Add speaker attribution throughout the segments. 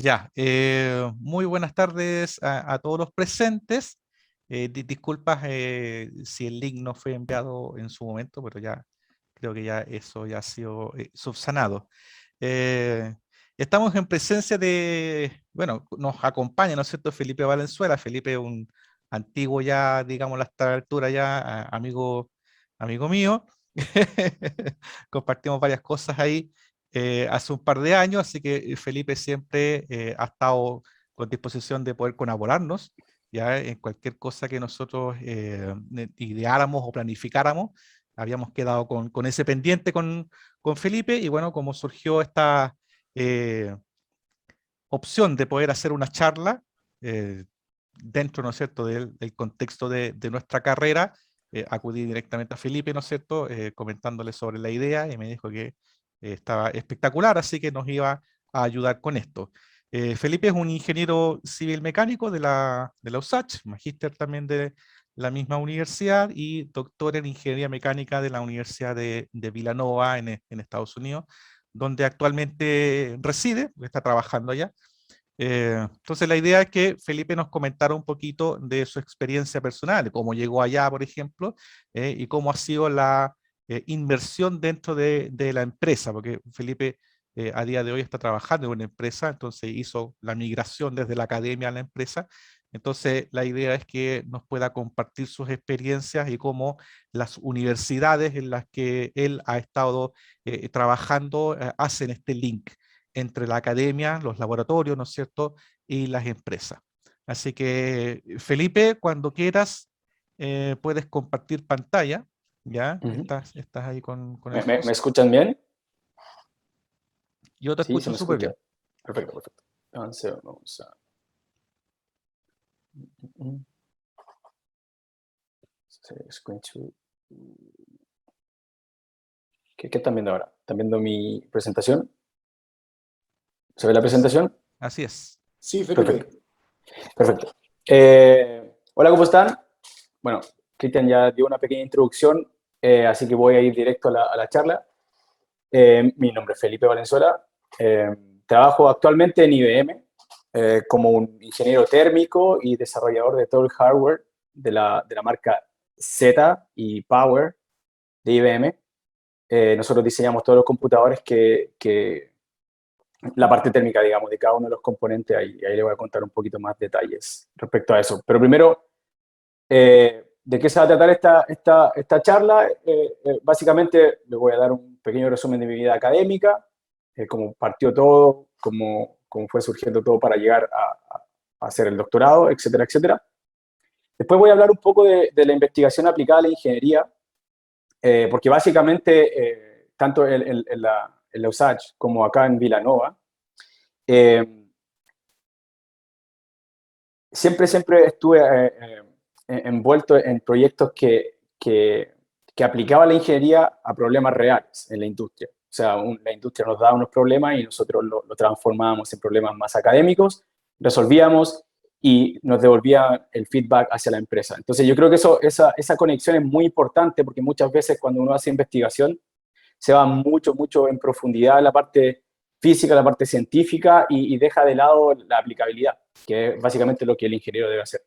Speaker 1: Ya, muy buenas tardes a todos los presentes. Disculpas si el link no fue enviado en su momento, pero ya creo que ya eso ya ha sido subsanado. Eh, Estamos en presencia de, bueno, nos acompaña, ¿no es cierto?, Felipe Valenzuela. Felipe es un antiguo ya, digamos, a esta altura ya, amigo mío. Compartimos varias cosas ahí hace un par de años, así que Felipe siempre ha estado con disposición de poder colaborarnos, ya en cualquier cosa que nosotros ideáramos o planificáramos. Habíamos quedado con ese pendiente con Felipe y bueno, como surgió esta eh, opción de poder hacer una charla eh, dentro, ¿no es cierto?, del contexto de nuestra carrera, acudí directamente a Felipe, ¿no es cierto?, comentándole sobre la idea y me dijo que estaba espectacular, así que nos iba a ayudar con esto. Felipe es un ingeniero civil mecánico de la USACH, magíster también de la misma universidad y doctor en ingeniería mecánica de la Universidad de Villanova en Estados Unidos, donde actualmente reside, está trabajando allá. Entonces la idea es que Felipe nos comentara un poquito de su experiencia personal, cómo llegó allá, por ejemplo, y cómo ha sido la inversión dentro de la empresa, porque Felipe a día de hoy está trabajando en una empresa, entonces hizo la migración desde la academia a la empresa. Entonces la idea es que nos pueda compartir sus experiencias y cómo las universidades en las que él ha estado trabajando hacen este link entre la academia, los laboratorios, ¿no es cierto?, y las empresas. Así que, Felipe, cuando quieras, puedes compartir pantalla, ¿ya?
Speaker 2: Ujú.
Speaker 1: Estás ahí con
Speaker 2: ¿Me,
Speaker 1: el
Speaker 2: me- me
Speaker 1: host.
Speaker 2: escuchan bien?
Speaker 1: Yo te
Speaker 2: Sí, se
Speaker 1: escucho
Speaker 2: me
Speaker 1: súper
Speaker 2: escucha.
Speaker 1: bien.
Speaker 2: Perfecto, perfecto. Entonces, vamos a... Mm, screen to- ¿Qué están viendo ahora? ¿Están viendo mi presentación? ¿Se ve la presentación?
Speaker 1: Así es.
Speaker 3: Sí,
Speaker 2: Perfecto,
Speaker 3: Felipe.
Speaker 2: perfecto. Hola, ¿cómo están? Bueno, Cristian ya dio una pequeña introducción, así que voy a ir directo a la charla. Mi nombre es Felipe Valenzuela. Trabajo actualmente en IBM como un ingeniero térmico y desarrollador de todo el hardware de la marca Z y Power de IBM. Nosotros diseñamos todos los computadores la parte térmica, digamos, de cada uno de los componentes. Ahí le voy a contar un poquito más detalles respecto a eso. Pero primero, ¿de qué se va a tratar esta charla? Básicamente, les voy a dar un pequeño resumen de mi vida académica, cómo partió todo, cómo fue surgiendo todo para llegar a hacer el doctorado, etcétera, etcétera. Después voy a hablar un poco de la investigación aplicada a la ingeniería, porque básicamente, tanto en la USACH como acá en Villanova, eh, siempre estuve envuelto en proyectos que aplicaban la ingeniería a problemas reales en la industria. O sea, la industria nos daba unos problemas y nosotros lo transformábamos en problemas más académicos, resolvíamos y nos devolvía el feedback hacia la empresa. Entonces yo creo que esa conexión es muy importante porque muchas veces cuando uno hace investigación se va mucho en profundidad en la parte física, la parte científica y deja de lado la aplicabilidad, que es básicamente lo que el ingeniero debe hacer.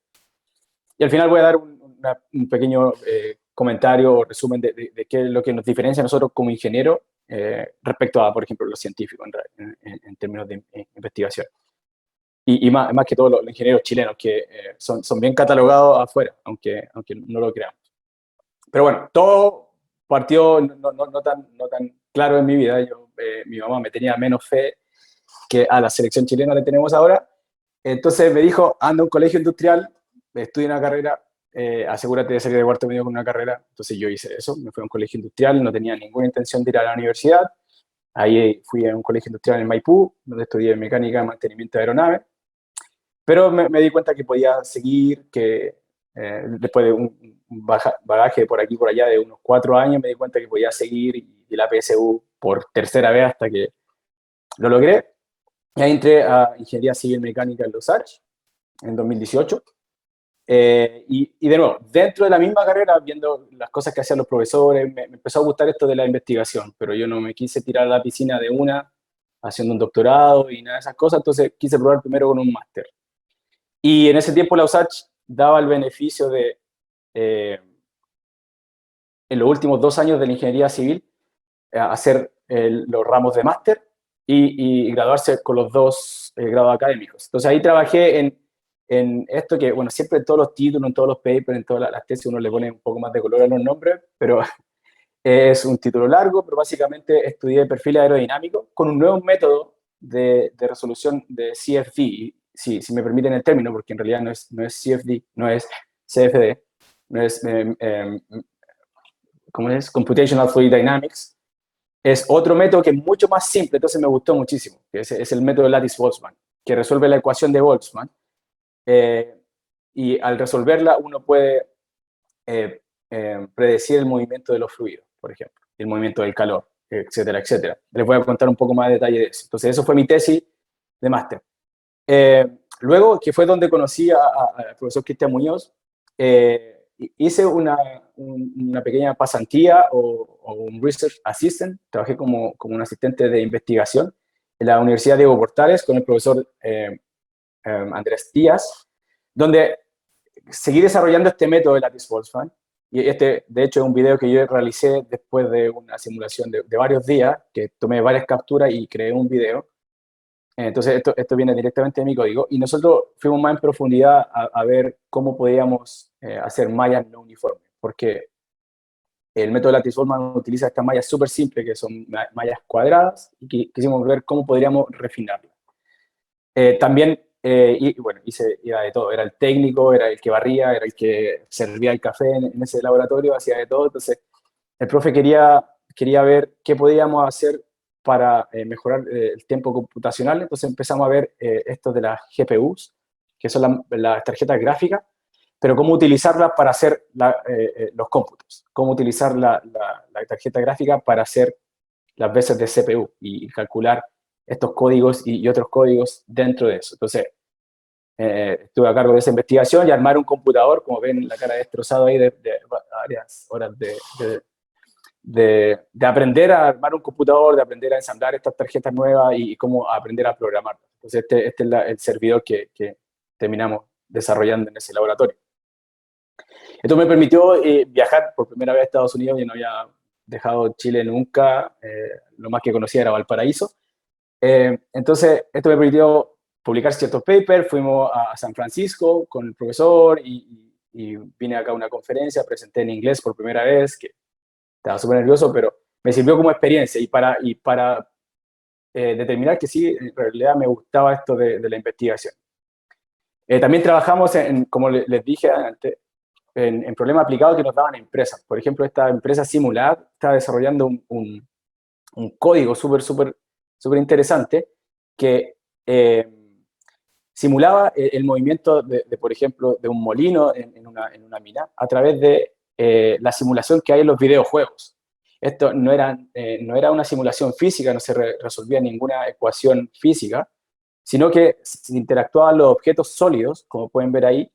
Speaker 2: Y al final voy a dar un pequeño comentario o resumen de qué es lo que nos diferencia a nosotros como ingenieros respecto a, por ejemplo, los científicos en términos de investigación. Y más que todos los ingenieros chilenos, que son bien catalogados afuera, aunque no lo creamos. Pero bueno, todo partió no tan claro en mi vida. Mi mamá me tenía menos fe que a la selección chilena le tenemos ahora. Entonces me dijo, anda a un colegio industrial, estudia una carrera, asegúrate de salir de cuarto medio con una carrera. Entonces yo hice eso, me fui a un colegio industrial, no tenía ninguna intención de ir a la universidad. Ahí fui a un colegio industrial en Maipú, donde estudié mecánica y mantenimiento de aeronaves. Pero me di cuenta que podía seguir, que después de un bagaje por aquí y por allá de unos 4 años, me di cuenta que podía seguir y la PSU por tercera vez hasta que lo logré. Y ahí entré a Ingeniería Civil Mecánica en Los Arch en 2018. Y de nuevo, dentro de la misma carrera, viendo las cosas que hacían los profesores, me empezó a gustar esto de la investigación, pero yo no me quise tirar a la piscina de una haciendo un doctorado y nada de esas cosas, entonces quise probar primero con un máster. Y en ese tiempo la USACH daba el beneficio de, en los últimos 2 años de la ingeniería civil, hacer los ramos de máster y graduarse con los 2 grados académicos. Entonces ahí trabajé en esto que, bueno, siempre en todos los títulos, en todos los papers, en todas las tesis uno le pone un poco más de color a los nombres, pero es un título largo, pero básicamente estudié perfil aerodinámico con un nuevo método de resolución de CFD, si me permiten el término, porque en realidad no es CFD, no es CFD, no es, ¿cómo es? Computational Fluid Dynamics. Es otro método que es mucho más simple, entonces me gustó muchísimo, que es el método Lattice-Boltzmann, que resuelve la ecuación de Boltzmann, y al resolverla uno puede predecir el movimiento de los fluidos, por ejemplo, el movimiento del calor, etcétera, etcétera. Les voy a contar un poco más de detalle de eso. Entonces, eso fue mi tesis de máster. Luego, que fue donde conocí al profesor Cristian Muñoz, hice una pequeña pasantía o un research assistant, trabajé como un asistente de investigación en la Universidad Diego Portales con el profesor Andrés Díaz, donde seguí desarrollando este método de Lattice-Boltzmann, y de hecho, es un video que yo realicé después de una simulación de varios días, que tomé varias capturas y creé un video. Entonces, esto viene directamente de mi código, y nosotros fuimos más en profundidad a ver cómo podíamos hacer mallas no uniformes, porque el método de Lattice-Boltzmann utiliza estas mallas súper simples, que son mallas cuadradas, y quisimos ver cómo podríamos refinarlas. También, y bueno, iba de todo, era el técnico, era el que barría, era el que servía el café en ese laboratorio, hacía de todo. Entonces, el profe quería ver qué podíamos hacer para mejorar el tiempo computacional. Entonces empezamos a ver esto de las GPUs, que son las tarjetas gráficas, pero cómo utilizarlas para hacer los cómputos, cómo utilizar la tarjeta gráfica para hacer las veces de CPU y calcular estos códigos y otros códigos dentro de eso. Entonces, estuve a cargo de esa investigación y armar un computador, como ven la cara destrozada ahí de varias horas de aprender a armar un computador, de aprender a ensamblar estas tarjetas nuevas y cómo aprender a programarlas. Entonces, este es el servidor que terminamos desarrollando en ese laboratorio. Esto me permitió viajar por primera vez a Estados Unidos. Yo no había dejado Chile nunca, lo más que conocía era Valparaíso. Entonces, esto me permitió publicar ciertos papers. Fuimos a San Francisco con el profesor y vine acá a una conferencia, presenté en inglés por primera vez, que estaba súper nervioso, pero me sirvió como experiencia y para determinar que sí, en realidad me gustaba esto de la investigación. También trabajamos, como les dije antes, en problemas aplicados que nos daban empresas. Por ejemplo, esta empresa Simulad está desarrollando un código súper interesante que simulaba el movimiento por ejemplo, de un molino en una mina a través de la simulación que hay en los videojuegos. Esto no era una simulación física, no se resolvía ninguna ecuación física, sino que se interactuaban los objetos sólidos, como pueden ver ahí,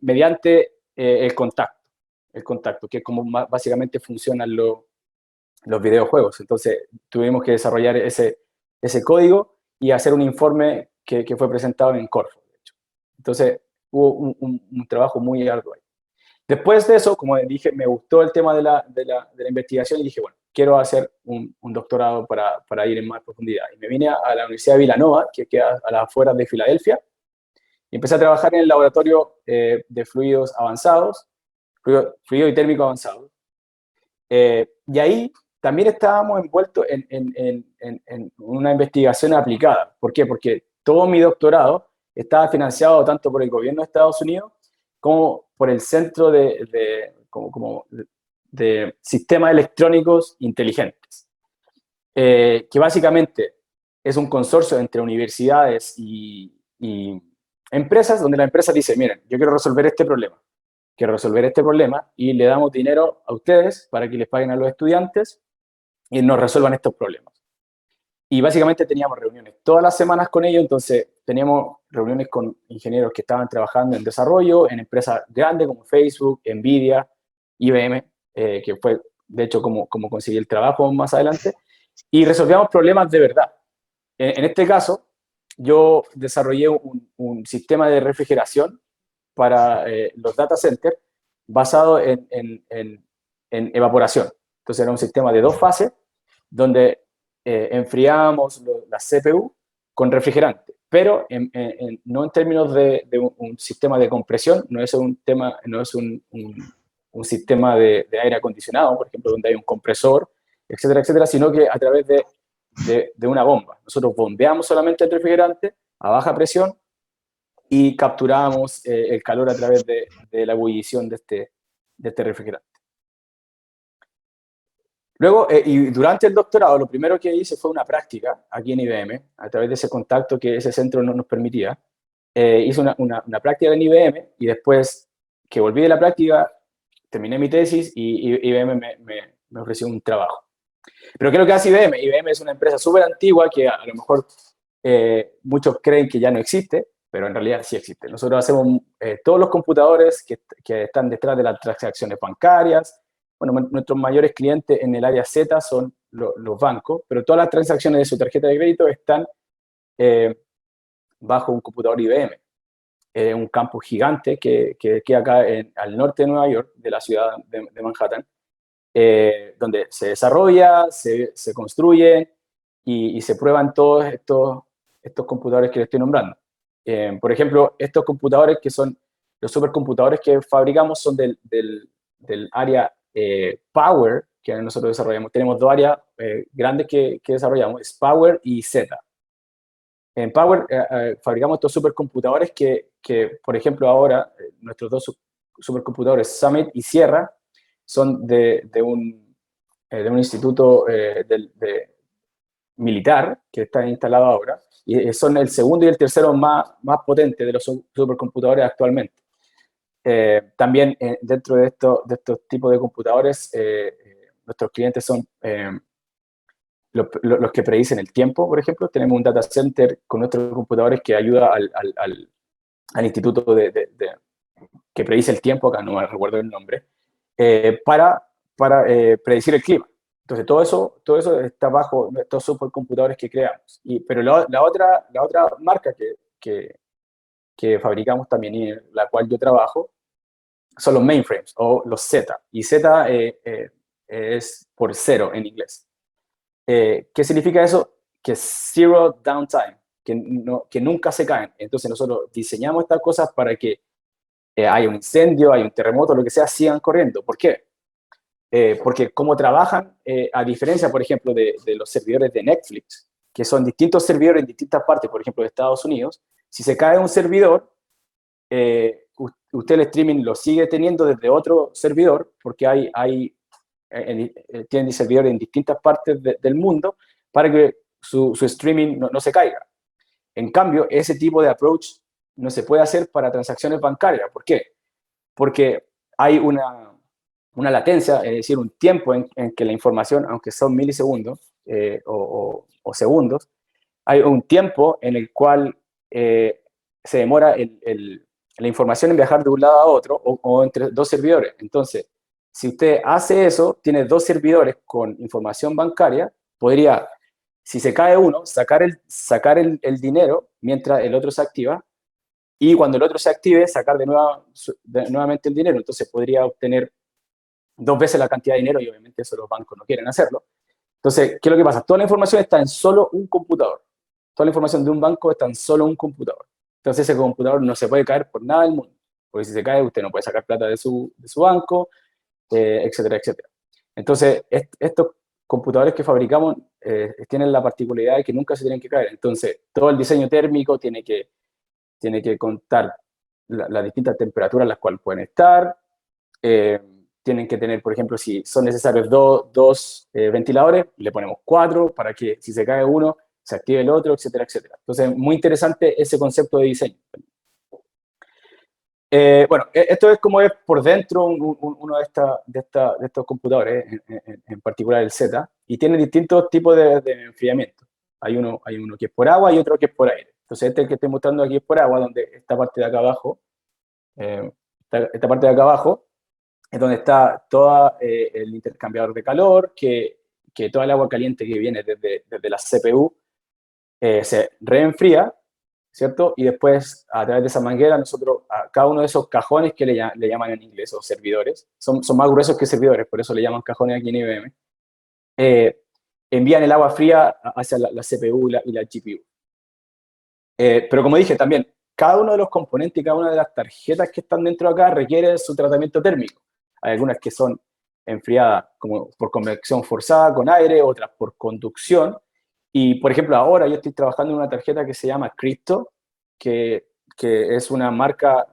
Speaker 2: mediante el contacto, que es como básicamente funcionan los videojuegos. Entonces, tuvimos que desarrollar ese código y hacer un informe que fue presentado en Corfo, de hecho. Entonces, hubo un trabajo muy arduo ahí. Después de eso, como dije, me gustó el tema de la investigación y dije, bueno, quiero hacer un doctorado para ir en más profundidad. Y me vine a la Universidad de Villanova, que queda a las afueras de Filadelfia, y empecé a trabajar en el laboratorio de fluidos avanzados, fluido y térmico avanzado. Y ahí también estábamos envueltos en una investigación aplicada. ¿Por qué? Porque todo mi doctorado estaba financiado tanto por el gobierno de Estados Unidos como por el Centro de Sistemas Electrónicos Inteligentes, que básicamente es un consorcio entre universidades y empresas, donde la empresa dice, miren, yo quiero resolver este problema y le damos dinero a ustedes para que les paguen a los estudiantes y nos resuelvan estos problemas. Y básicamente teníamos reuniones todas las semanas con ellos. Entonces teníamos reuniones con ingenieros que estaban trabajando en desarrollo, en empresas grandes como Facebook, Nvidia, IBM, que fue de hecho como conseguí el trabajo más adelante. y resolvíamos problemas de verdad. En este caso, yo desarrollé un sistema de refrigeración para los data centers basado en evaporación. Entonces era un sistema de 2 fases donde enfriábamos las CPU con refrigerante, pero no en términos de un sistema de compresión, no es un sistema de aire acondicionado, por ejemplo, donde hay un compresor, etcétera, etcétera, sino que a través de una bomba. Nosotros bombeamos solamente el refrigerante a baja presión y capturamos el calor a través de la ebullición de este refrigerante. Luego, y durante el doctorado, lo primero que hice fue una práctica aquí en IBM, a través de ese contacto que ese centro no nos permitía. Hice una práctica en IBM y después que volví de la práctica, terminé mi tesis y IBM me ofreció un trabajo. Pero ¿qué es lo que hace IBM? IBM es una empresa súper antigua que a lo mejor muchos creen que ya no existe, pero en realidad sí existe. Nosotros hacemos todos los computadores que están detrás de las transacciones bancarias. Bueno, nuestros mayores clientes en el área Z son los bancos, pero todas las transacciones de su tarjeta de crédito están bajo un computador IBM. Un campus gigante que queda acá al norte de Nueva York, de la ciudad de Manhattan, donde se desarrolla, se construye y se prueban todos estos computadores que les estoy nombrando. Por ejemplo, estos computadores que son los supercomputadores que fabricamos son del área Power, que nosotros desarrollamos. Tenemos 2 áreas grandes que desarrollamos, es Power y Z. En Power fabricamos estos supercomputadores que, por ejemplo, ahora nuestros 2 supercomputadores, Summit y Sierra, son de un instituto militar que está instalado ahora, y son el segundo y el tercero más potente de los supercomputadores actualmente. También dentro de estos tipos de computadores, nuestros clientes son los que predicen el tiempo, por ejemplo. Tenemos un data center con nuestros computadores que ayuda al instituto que predice el tiempo, acá no me recuerdo el nombre, para predecir el clima. Entonces, todo eso está bajo estos supercomputadores que creamos. Pero la otra marca que fabricamos también y en la cual yo trabajo son los mainframes o los Z. Y Z es por cero en inglés. ¿Qué significa eso? Que zero downtime, que nunca se caen. Entonces nosotros diseñamos estas cosas para que haya un incendio, hay un terremoto, lo que sea, sigan corriendo. ¿Por qué? Porque como trabajan, a diferencia, por ejemplo, de los servidores de Netflix, que son distintos servidores en distintas partes, por ejemplo, de Estados Unidos, si se cae un servidor, usted el streaming lo sigue teniendo desde otro servidor, porque tienen servidores en distintas partes del mundo para que su streaming no se caiga. En cambio, ese tipo de approach no se puede hacer para transacciones bancarias. ¿Por qué? Porque hay una latencia, es decir, un tiempo en que la información, aunque son milisegundos o segundos, hay un tiempo en el cual se demora la información en viajar de un lado a otro o entre 2 servidores. Entonces, si usted hace eso, tiene 2 servidores con información bancaria, podría, si se cae uno, sacar el dinero mientras el otro se activa, y cuando el otro se active, sacar nuevamente el dinero. Entonces podría obtener 2 veces la cantidad de dinero, y obviamente eso los bancos no quieren hacerlo. Entonces, ¿qué es lo que pasa? Toda la información está en solo un computador. Toda la información de un banco está en solo un computador. Entonces ese computador no se puede caer por nada del mundo. Porque si se cae, usted no puede sacar plata de su banco, etcétera, etcétera. Entonces, estos computadores que fabricamos tienen la particularidad de que nunca se tienen que caer. Entonces, todo el diseño térmico tiene que contar las distintas temperaturas en las cuales pueden estar. Tienen que tener, por ejemplo, si son necesarios dos ventiladores, le ponemos 4 para que si se cae uno, se active el otro, etcétera, etcétera. Entonces, muy interesante ese concepto de diseño. Bueno, esto es como es por dentro uno de estos computadores, en particular el Z, y tiene distintos tipos de enfriamiento. Hay uno que es por agua y otro que es por aire. Entonces, este que estoy mostrando aquí es por agua, donde esta parte de acá abajo, esta parte de acá abajo, es donde está todo el intercambiador de calor que que toda el agua caliente que viene desde la CPU se reenfría, ¿cierto? Y después, a través de esa manguera, nosotros, a cada uno de esos cajones que le llaman en inglés, o servidores, son más gruesos que servidores, por eso le llaman cajones aquí en IBM, envían el agua fría hacia la CPU y la GPU. Pero como dije también, cada uno de los componentes y cada una de las tarjetas que están dentro de acá requiere su tratamiento térmico. Hay algunas que son enfriadas como por convección forzada con aire, otras por conducción. Y, por ejemplo, ahora yo estoy trabajando en una tarjeta que se llama Crypto, que es una marca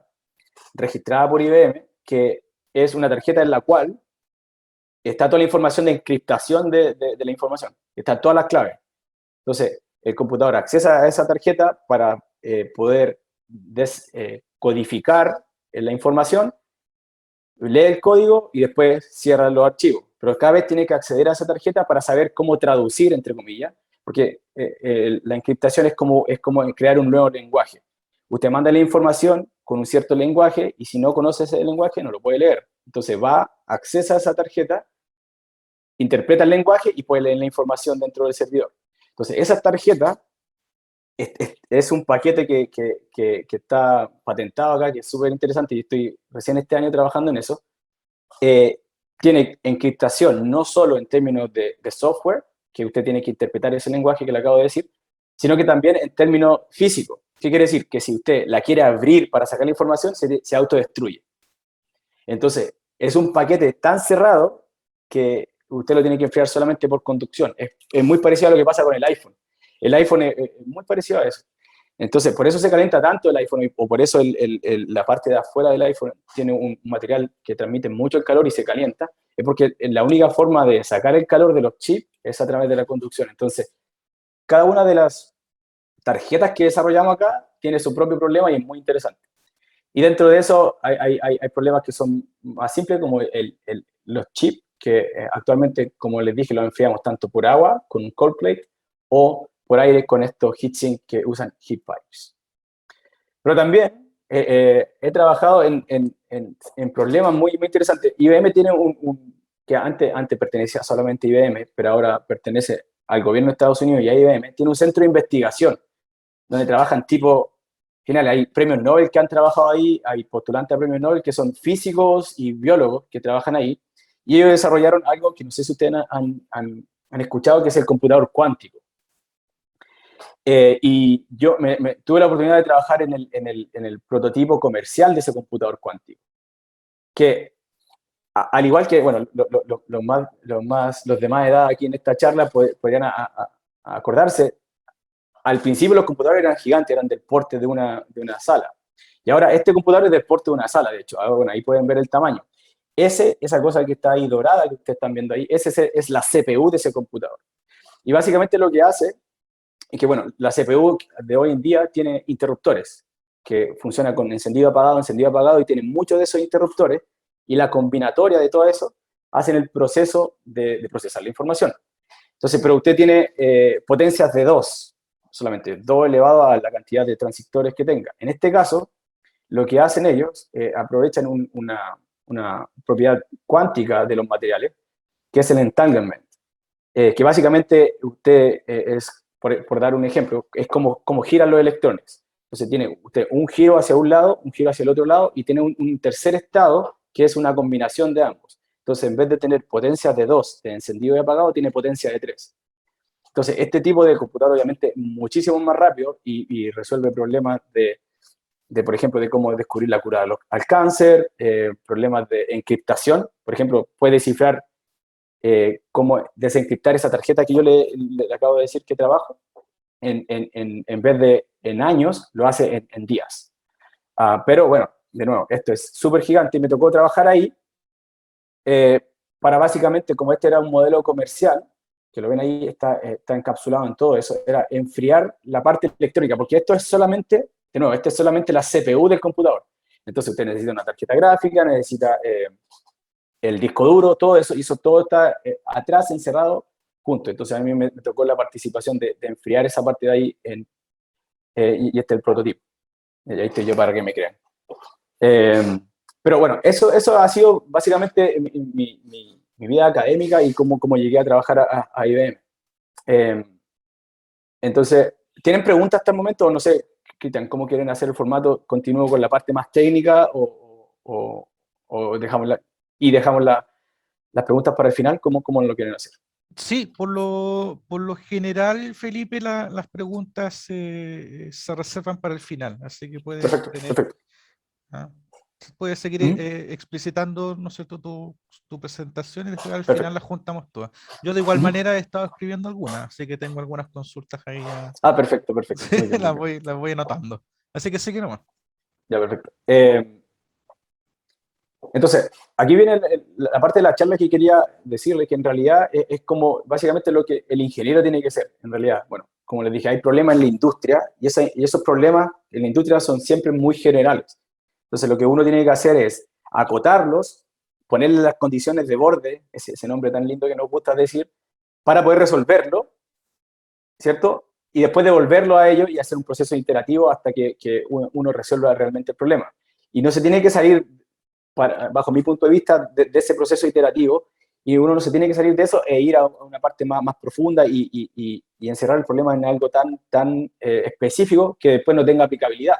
Speaker 2: registrada por IBM, que es una tarjeta en la cual está toda la información de encriptación de la información. Están todas las claves. Entonces, el computador accesa a esa tarjeta para poder codificar la información, lee el código y después cierra los archivos. Pero cada vez tiene que acceder a esa tarjeta para saber cómo traducir, entre comillas, porque la encriptación es como crear un nuevo lenguaje. Usted manda la información con un cierto lenguaje y si no conoce ese lenguaje no lo puede leer. Entonces va, accesa a esa tarjeta, interpreta el lenguaje y puede leer la información dentro del servidor. Entonces, esa tarjeta es un paquete que está patentado acá, que es súper interesante, y estoy recién este año trabajando en eso. Tiene encriptación no solo en términos de software, que usted tiene que interpretar ese lenguaje que le acabo de decir, sino que también en términos físicos. ¿Qué quiere decir? Que si usted la quiere abrir para sacar la información, se autodestruye. Entonces, es un paquete tan cerrado que usted lo tiene que enfriar solamente por conducción. Es muy parecido a lo que pasa con el iPhone. El iPhone es muy parecido a eso. Entonces, por eso se calienta tanto el iPhone, o por eso la parte de afuera del iPhone tiene un material que transmite mucho el calor y se calienta, es porque la única forma de sacar el calor de los chips es a través de la conducción. Entonces, cada una de las tarjetas que desarrollamos acá tiene su propio problema y es muy interesante. Y dentro de eso hay problemas que son más simples, como los chips, que actualmente, como les dije, los enfriamos tanto por agua, con un cold plate, o por aire con estos heatsink que usan heat pipes. Pero también he trabajado en problemas muy interesantes. IBM tiene que antes pertenecía solamente a IBM, pero ahora pertenece al gobierno de Estados Unidos y a IBM, tiene un centro de investigación donde trabajan tipo, final, hay premios Nobel que han trabajado ahí, hay postulantes a premios Nobel que son físicos y biólogos que trabajan ahí, y ellos desarrollaron algo que no sé si ustedes han escuchado, que es el computador cuántico. Y yo tuve la oportunidad de trabajar en el prototipo comercial de ese computador cuántico, que al igual que, bueno, los de más edad aquí en esta charla podrían acordarse, al principio los computadores eran gigantes, eran del porte de una sala. Y ahora este computador es del porte de una sala, de hecho. Ahora, bueno, ahí pueden ver el tamaño. Esa cosa que está ahí dorada, que ustedes están viendo ahí, es la CPU de ese computador. Y básicamente lo que hace es que, bueno, la CPU de hoy en día tiene interruptores, que funciona con encendido apagado, y tiene muchos de esos interruptores, y la combinatoria de todo eso hacen el proceso de procesar la información. Entonces, pero usted tiene potencias de 2, solamente 2 elevado a la cantidad de transistores que tenga. En este caso, lo que hacen ellos, aprovechan una propiedad cuántica de los materiales, que es el entanglement, que básicamente usted por dar un ejemplo, es como giran los electrones. Entonces tiene usted un giro hacia un lado, un giro hacia el otro lado, y tiene un tercer estado que es una combinación de ambos. Entonces, en vez de tener potencias de 2 de encendido y apagado, tiene potencia de 3. Entonces, este tipo de computador obviamente muchísimo más rápido y resuelve problemas por ejemplo, de cómo descubrir la cura al cáncer, problemas de encriptación. Por ejemplo, puede descifrar cómo desencriptar esa tarjeta que yo le acabo de decir que trabajo. En vez de en años, lo hace en días. Pero bueno, de nuevo, esto es súper gigante y me tocó trabajar ahí para básicamente, como este era un modelo comercial, que lo ven ahí, está encapsulado en todo eso, era enfriar la parte electrónica, porque esto es solamente, de nuevo, esto es solamente la CPU del computador. Entonces usted necesita una tarjeta gráfica, necesita el disco duro, todo eso, todo está atrás encerrado junto. Entonces a mí me tocó la participación de enfriar esa parte de ahí, y este es el prototipo. Y ahí estoy yo para que me crean. Pero bueno, eso ha sido básicamente mi vida académica y cómo llegué a trabajar a IBM. Entonces, ¿tienen preguntas hasta el momento? O no sé, Cristian, ¿cómo quieren hacer el formato? ¿Continúo con la parte más técnica o dejamos las preguntas para el final? ¿Cómo lo quieren hacer?
Speaker 1: Sí, por lo general, Felipe, las preguntas se reservan para el final, así que puedes
Speaker 2: Perfecto,
Speaker 1: tener,
Speaker 2: perfecto.
Speaker 1: ¿ah? Puedes seguir
Speaker 2: Ujú.
Speaker 1: explicitando, ¿no es cierto?, tu presentación y después al final
Speaker 2: Perfecto.
Speaker 1: las juntamos todas. Yo de igual
Speaker 2: Ujú.
Speaker 1: manera he estado escribiendo algunas, así que tengo algunas consultas ahí ya,
Speaker 2: Ah, perfecto, perfecto.
Speaker 1: sí,
Speaker 2: Muy bien, muy bien.
Speaker 1: las voy anotando. Así que sigue nomás.
Speaker 2: Ya, perfecto. Entonces, aquí viene la parte de la charla que quería decirle, que en realidad es como básicamente lo que el ingeniero tiene que ser. En realidad, bueno, como les dije, hay problemas en la industria y esos problemas en la industria son siempre muy generales. Entonces, lo que uno tiene que hacer es acotarlos, ponerle las condiciones de borde, ese nombre tan lindo que nos gusta decir, para poder resolverlo, ¿cierto? Y después devolverlo a ellos y hacer un proceso iterativo hasta que uno resuelva realmente el problema. Y no se tiene que salir bajo mi punto de vista, de ese proceso iterativo, y uno no se tiene que salir de eso e ir a una parte más profunda y encerrar el problema en algo tan específico que después no tenga aplicabilidad.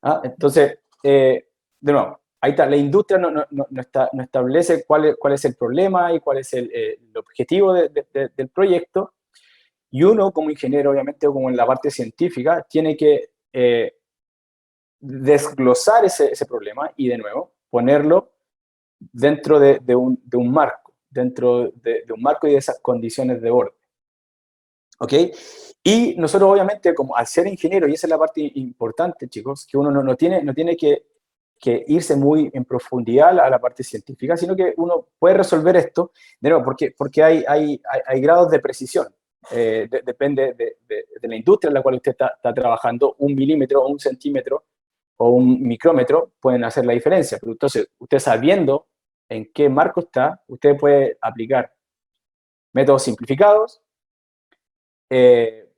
Speaker 2: ¿Ah? Entonces, de nuevo, ahí está, la industria no establece cuál es el problema y cuál es el objetivo del proyecto, y uno como ingeniero, obviamente, o como en la parte científica, tiene que desglosar ese problema y, de nuevo, ponerlo dentro de un marco, dentro de un marco y de esas condiciones de orden. ¿Ok? Y nosotros, obviamente, como al ser ingeniero, y esa es la parte importante, chicos, que uno no tiene que irse muy en profundidad a la parte científica, sino que uno puede resolver esto, de nuevo, porque hay grados de precisión. Depende de la industria en la cual usted está trabajando, 1 milímetro o 1 centímetro o 1 micrómetro pueden hacer la diferencia. Pero entonces, usted sabiendo en qué marco está, usted puede aplicar métodos simplificados,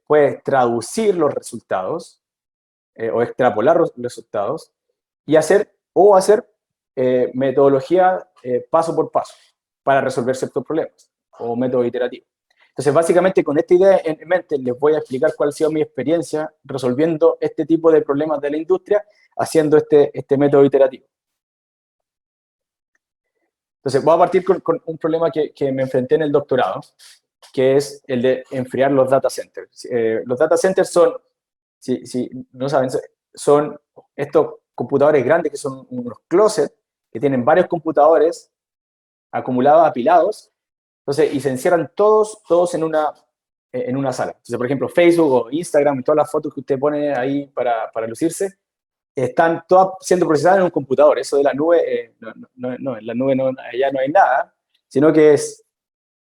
Speaker 2: puede traducir los resultados o extrapolar los resultados y hacer metodología paso por paso para resolver ciertos problemas o método iterativo. Entonces, básicamente, con esta idea en mente, les voy a explicar cuál ha sido mi experiencia resolviendo este tipo de problemas de la industria haciendo este método iterativo. Entonces, voy a partir con un problema que me enfrenté en el doctorado, que es el de enfriar los data centers. Los data centers son, si no saben, son estos computadores grandes que son unos closets que tienen varios computadores acumulados, apilados, entonces, y se encierran todos en una sala. Entonces, por ejemplo, Facebook o Instagram, todas las fotos que usted pone ahí para lucirse, están todas siendo procesadas en un computador. Eso de la nube, en la nube allá no hay nada, sino que es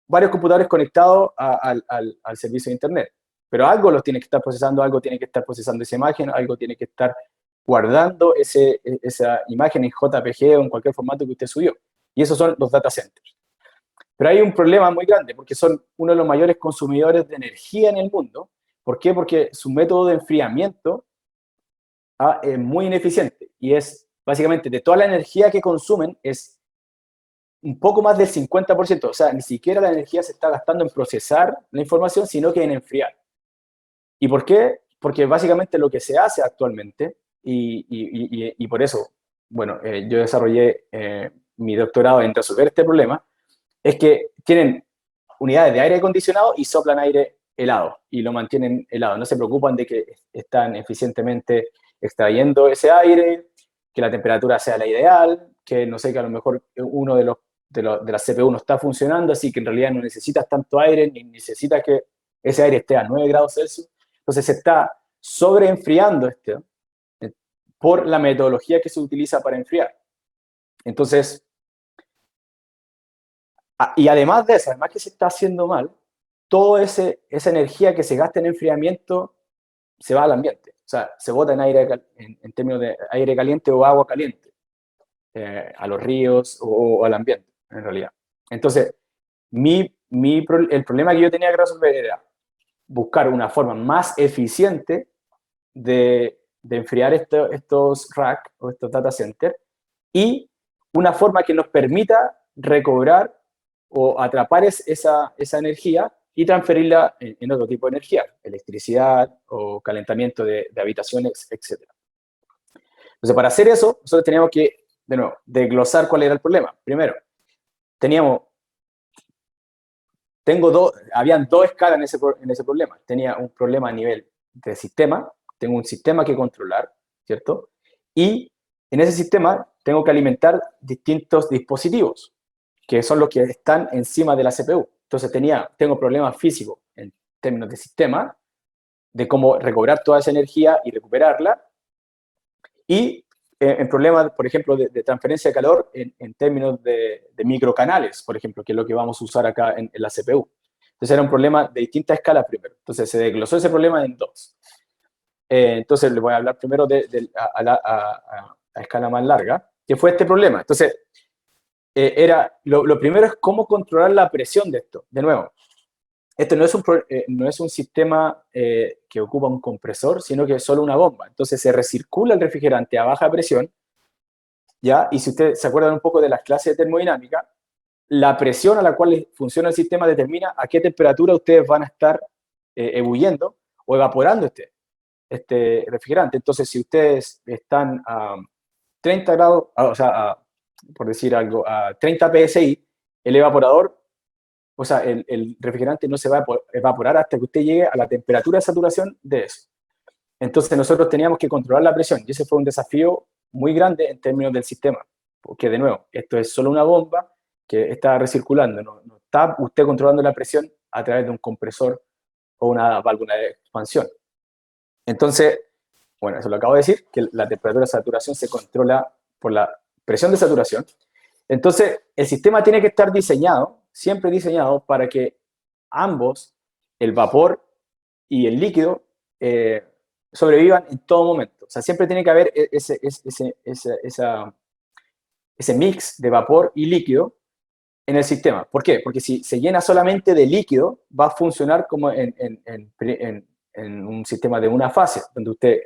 Speaker 2: varios computadores conectados al servicio de Internet. Pero algo los tiene que estar procesando, algo tiene que estar procesando esa imagen, algo tiene que estar guardando esa imagen en JPG o en cualquier formato que usted subió. Y esos son los data centers. Pero hay un problema muy grande porque son uno de los mayores consumidores de energía en el mundo. ¿Por qué? Porque su método de enfriamiento es muy ineficiente y es básicamente de toda la energía que consumen es un poco más del 50%, o sea, ni siquiera la energía se está gastando en procesar la información, sino que en enfriar. ¿Y por qué? Porque básicamente lo que se hace actualmente, y por eso, bueno, yo desarrollé mi doctorado en resolver este problema, es que tienen unidades de aire acondicionado y soplan aire helado y lo mantienen helado. No se preocupan de que están eficientemente extrayendo ese aire, que la temperatura sea la ideal, que no sé, que a lo mejor uno de las CPU no está funcionando, así que en realidad no necesitas tanto aire, ni necesitas que ese aire esté a 9 grados Celsius. Entonces se está sobreenfriando por la metodología que se utiliza para enfriar. Entonces, y además de eso, además que se está haciendo mal, toda esa energía que se gasta en enfriamiento se va al ambiente. O sea, se bota en términos de aire caliente o agua caliente, a los ríos o al ambiente, en realidad. Entonces, el problema que yo tenía que resolver era buscar una forma más eficiente de enfriar estos racks o estos data centers y una forma que nos permita recobrar o atrapar esa energía y transferirla en otro tipo de energía, electricidad o calentamiento de habitaciones, etc. Entonces, para hacer eso, nosotros teníamos que, de nuevo, desglosar cuál era el problema. Primero, habían dos escalas en ese problema. Tenía un problema a nivel de sistema, tengo un sistema que controlar, ¿cierto? Y en ese sistema tengo que alimentar distintos dispositivos, que son los que están encima de la CPU. Entonces tengo problemas físicos en términos de sistema, de cómo recobrar toda esa energía y recuperarla, y en problemas, por ejemplo, de transferencia de calor en términos de microcanales, por ejemplo, que es lo que vamos a usar acá en la CPU. Entonces era un problema de distintas escalas primero. Entonces se desglosó ese problema en dos. Entonces le voy a hablar primero a escala más larga, que fue este problema. Entonces, lo primero es cómo controlar la presión de esto. De nuevo, esto no es un sistema que ocupa un compresor, sino que es solo una bomba. Entonces se recircula el refrigerante a baja presión, ¿ya? Y si ustedes se acuerdan un poco de las clases de termodinámica, la presión a la cual funciona el sistema determina a qué temperatura ustedes van a estar ebulliendo o evaporando este refrigerante. Entonces, si ustedes están a 30 grados, o sea, por decir algo, a 30 psi, el evaporador, o sea, el refrigerante no se va a evaporar hasta que usted llegue a la temperatura de saturación de eso. Entonces nosotros teníamos que controlar la presión y ese fue un desafío muy grande en términos del sistema, porque de nuevo, esto es solo una bomba que está recirculando, no está usted controlando la presión a través de un compresor o una válvula de expansión. Entonces, bueno, eso lo acabo de decir, que la temperatura de saturación se controla por la presión de saturación. Entonces, el sistema tiene que estar diseñado, siempre diseñado, para que ambos, el vapor y el líquido, sobrevivan en todo momento. O sea, siempre tiene que haber ese mix de vapor y líquido en el sistema. ¿Por qué? Porque si se llena solamente de líquido, va a funcionar como en un sistema de una fase, donde usted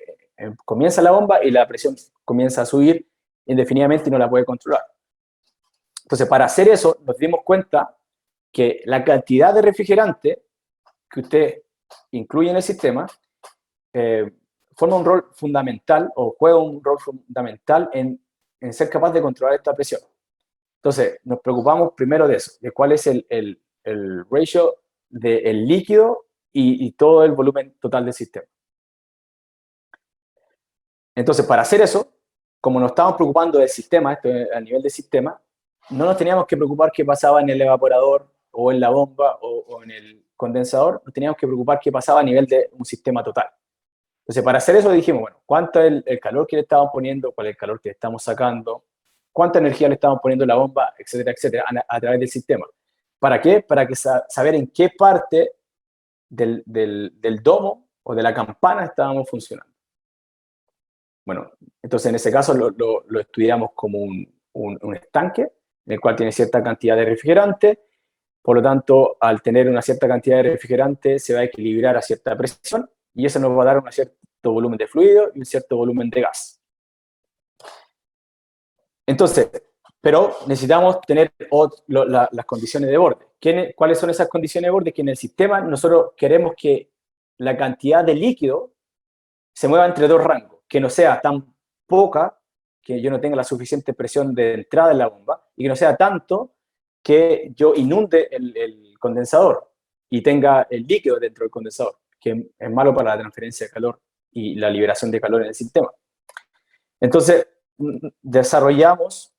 Speaker 2: comienza la bomba y la presión comienza a subir indefinidamente y no la puede controlar. Entonces, para hacer eso, nos dimos cuenta que la cantidad de refrigerante que usted incluye en el sistema forma un rol fundamental o juega un rol fundamental en ser capaz de controlar esta presión. Entonces, nos preocupamos primero de eso, de cuál es el ratio del líquido y todo el volumen total del sistema. Entonces, para hacer eso, como nos estábamos preocupando del sistema, esto a nivel de sistema, no nos teníamos que preocupar qué pasaba en el evaporador o en la bomba o en el condensador, nos teníamos que preocupar qué pasaba a nivel de un sistema total. Entonces, para hacer eso dijimos, bueno, ¿cuánto es el calor que le estamos poniendo? ¿Cuál es el calor que le estamos sacando? ¿Cuánta energía le estamos poniendo en la bomba? Etcétera, etcétera, a través del sistema. ¿Para qué? Para que saber en qué parte del domo o de la campana estábamos funcionando. Bueno, entonces en ese caso lo estudiamos como un estanque, en el cual tiene cierta cantidad de refrigerante. Por lo tanto, al tener una cierta cantidad de refrigerante, se va a equilibrar a cierta presión y eso nos va a dar un cierto volumen de fluido y un cierto volumen de gas. Entonces, pero necesitamos tener las condiciones de borde. ¿Cuáles son esas condiciones de borde? Que en el sistema nosotros queremos que la cantidad de líquido se mueva entre dos rangos, que no sea tan poca que yo no tenga la suficiente presión de entrada en la bomba y que no sea tanto que yo inunde el condensador y tenga el líquido dentro del condensador, que es malo para la transferencia de calor y la liberación de calor en el sistema. Entonces, desarrollamos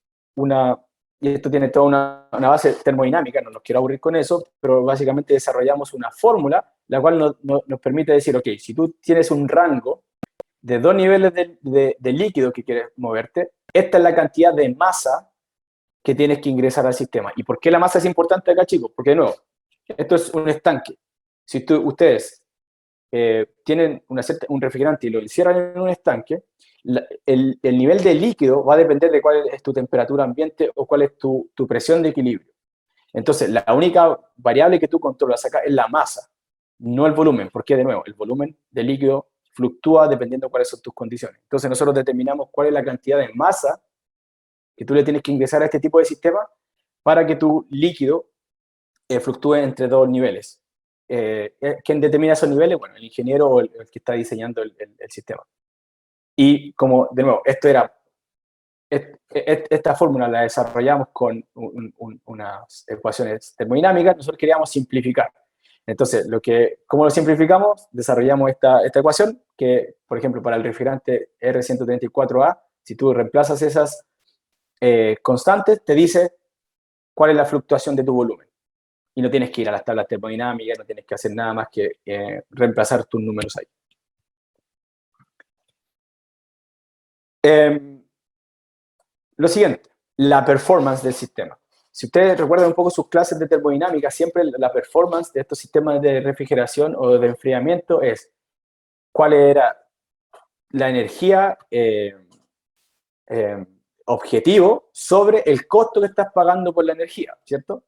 Speaker 2: y esto tiene toda una base termodinámica, no nos quiero aburrir con eso, pero básicamente desarrollamos una fórmula, la cual nos permite decir, ok, si tú tienes un rango de dos niveles de líquido que quieres moverte, esta es la cantidad de masa que tienes que ingresar al sistema. ¿Y por qué la masa es importante acá, chicos? Porque, de nuevo, esto es un estanque. Si ustedes tienen un refrigerante y lo encierran en un estanque, el nivel de líquido va a depender de cuál es tu temperatura ambiente o cuál es tu presión de equilibrio. Entonces, la única variable que tú controlas acá es la masa, no el volumen, porque, de nuevo, el volumen de líquido fluctúa dependiendo de cuáles son tus condiciones. Entonces, nosotros determinamos cuál es la cantidad de masa que tú le tienes que ingresar a este tipo de sistema para que tu líquido fluctúe entre dos niveles. ¿Quién determina esos niveles? Bueno, el ingeniero o el que está diseñando el sistema. Y como, de nuevo, esta fórmula la desarrollamos con unas ecuaciones termodinámicas. Nosotros queríamos simplificar. Entonces, ¿cómo lo simplificamos? Desarrollamos esta ecuación que, por ejemplo, para el refrigerante R134A, si tú reemplazas esas constantes, te dice cuál es la fluctuación de tu volumen. Y no tienes que ir a las tablas termodinámicas, no tienes que hacer nada más que reemplazar tus números ahí. Lo siguiente, la performance del sistema. Si ustedes recuerdan un poco sus clases de termodinámica, siempre la performance de estos sistemas de refrigeración o de enfriamiento es cuál era la energía objetivo sobre el costo que estás pagando por la energía, ¿cierto?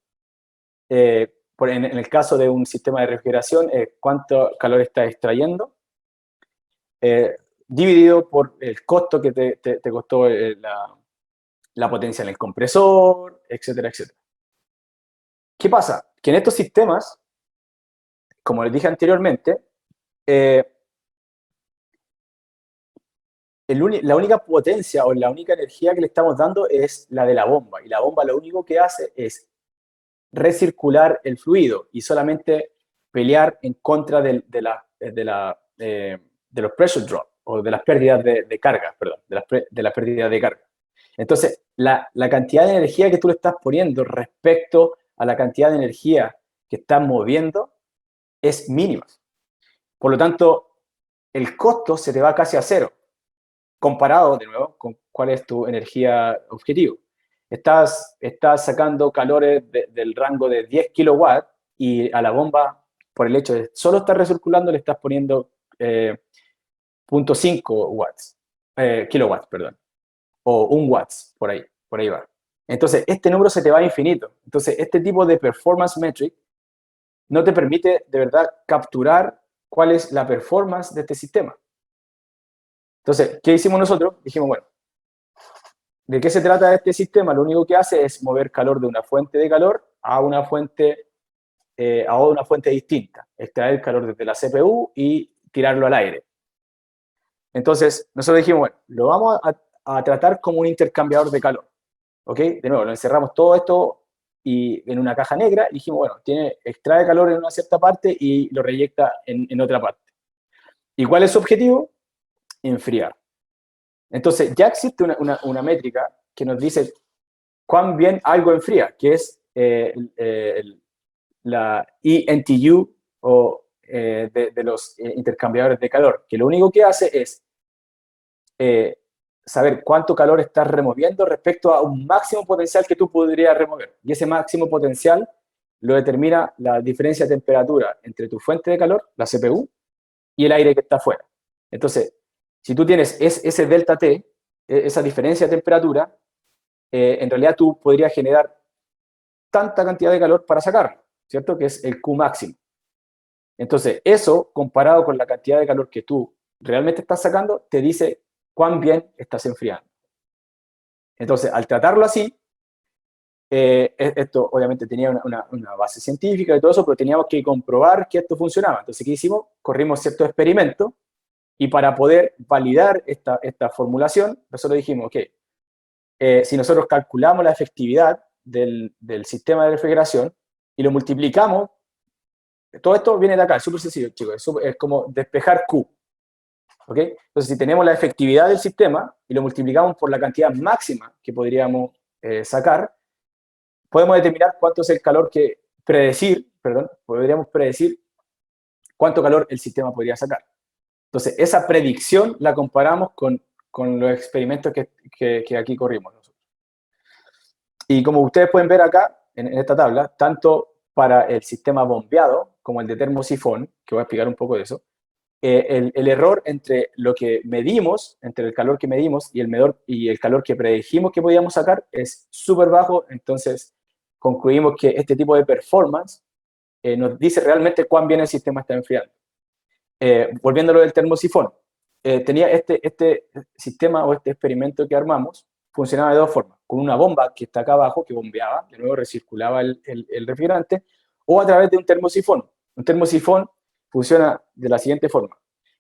Speaker 2: En el caso de un sistema de refrigeración, cuánto calor estás extrayendo, dividido por el costo que te costó la potencia en el compresor, etcétera, etcétera. ¿Qué pasa? Que en estos sistemas, como les dije anteriormente, la única potencia o la única energía que le estamos dando es la de la bomba. Y la bomba lo único que hace es recircular el fluido y solamente pelear en contra de los pressure drop o de las pérdidas de carga, perdón, de las pérdidas de carga. Entonces, la cantidad de energía que tú le estás poniendo respecto a la cantidad de energía que estás moviendo es mínima. Por lo tanto, el costo se te va casi a cero, comparado, de nuevo, con cuál es tu energía objetivo. Estás sacando calores del rango de 10 kilowatts y a la bomba, por el hecho de solo estar recirculando, le estás poniendo 0.5 kilowatts, perdón, o 1 watts, por ahí va. Entonces, este número se te va a infinito. Entonces, este tipo de performance metric no te permite, de verdad, capturar cuál es la performance de este sistema. Entonces, ¿qué hicimos nosotros? Dijimos, bueno, ¿de qué se trata este sistema? Lo único que hace es mover calor de una fuente de calor a una fuente distinta, extraer calor desde la CPU y tirarlo al aire. Entonces, nosotros dijimos, bueno, lo vamos a tratar como un intercambiador de calor. ¿Ok? De nuevo, lo encerramos todo esto en una caja negra y dijimos, bueno, extrae calor en una cierta parte y lo reyecta en otra parte. ¿Y cuál es su objetivo? Enfriar. Entonces, ya existe una métrica que nos dice cuán bien algo enfría, que es la ENTU de los intercambiadores de calor, que lo único que hace es saber cuánto calor estás removiendo respecto a un máximo potencial que tú podrías remover. Y ese máximo potencial lo determina la diferencia de temperatura entre tu fuente de calor, la CPU, y el aire que está afuera. Entonces, si tú tienes ese delta T, esa diferencia de temperatura, en realidad tú podrías generar tanta cantidad de calor para sacarlo, ¿cierto? Que es el Q máximo. Entonces, eso, comparado con la cantidad de calor que tú realmente estás sacando, te dice cuán bien estás enfriando. Entonces, al tratarlo así, esto obviamente tenía una base científica y todo eso, pero teníamos que comprobar que esto funcionaba. Entonces, ¿qué hicimos? Corrimos ciertos experimentos y para poder validar esta formulación, nosotros dijimos, ok, si nosotros calculamos la efectividad del sistema de refrigeración y lo multiplicamos, todo esto viene de acá, es súper sencillo, chicos, es como despejar Q. ¿Ok? Entonces, si tenemos la efectividad del sistema y lo multiplicamos por la cantidad máxima que podríamos sacar, podemos determinar cuánto es el calor podríamos predecir cuánto calor el sistema podría sacar. Entonces, esa predicción la comparamos con los experimentos que aquí corrimos nosotros. Y como ustedes pueden ver acá, en esta tabla, tanto para el sistema bombeado como el de termosifón, que voy a explicar un poco de eso, el error entre lo que medimos, entre el calor que medimos y el calor que predijimos que podíamos sacar es súper bajo. Entonces concluimos que este tipo de performance nos dice realmente cuán bien el sistema está enfriando. Volviendo a lo del termosifón, tenía este sistema o este experimento que armamos, funcionaba de dos formas, con una bomba que está acá abajo, que bombeaba, de nuevo recirculaba el refrigerante, o a través de un termosifón. Un termosifón funciona de la siguiente forma.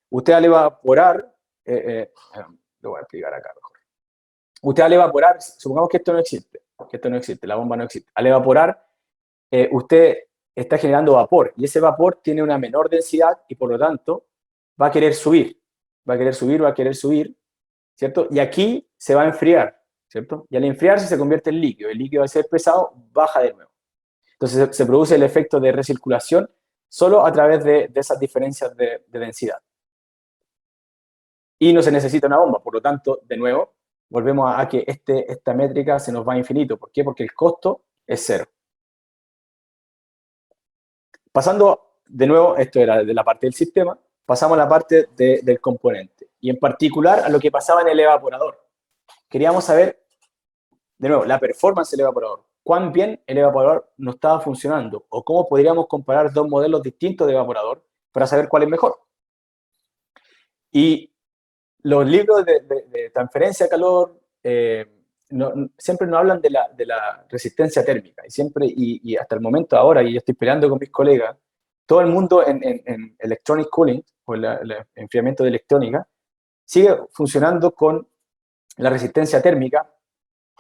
Speaker 2: Usted al evaporar, lo voy a explicar acá mejor. Usted al evaporar, supongamos que esto no existe, la bomba no existe. Al evaporar, usted está generando vapor y ese vapor tiene una menor densidad y por lo tanto va a querer subir, ¿cierto? Y aquí se va a enfriar, ¿cierto? Y al enfriarse se convierte en líquido, el líquido al ser pesado baja de nuevo. Entonces se produce el efecto de recirculación solo a través de esas diferencias de densidad. Y no se necesita una bomba, por lo tanto, de nuevo, volvemos a que esta métrica se nos va a infinito. ¿Por qué? Porque el costo es cero. Pasando, de nuevo, esto era de la parte del sistema, pasamos a la parte del componente, y en particular a lo que pasaba en el evaporador. Queríamos saber, de nuevo, la performance del evaporador, cuán bien el evaporador no estaba funcionando, o cómo podríamos comparar dos modelos distintos de evaporador para saber cuál es mejor. Y los libros de transferencia de calor siempre nos hablan de la resistencia térmica, y hasta el momento ahora, y yo estoy peleando con mis colegas, todo el mundo en electronic cooling, o el enfriamiento de electrónica, sigue funcionando con la resistencia térmica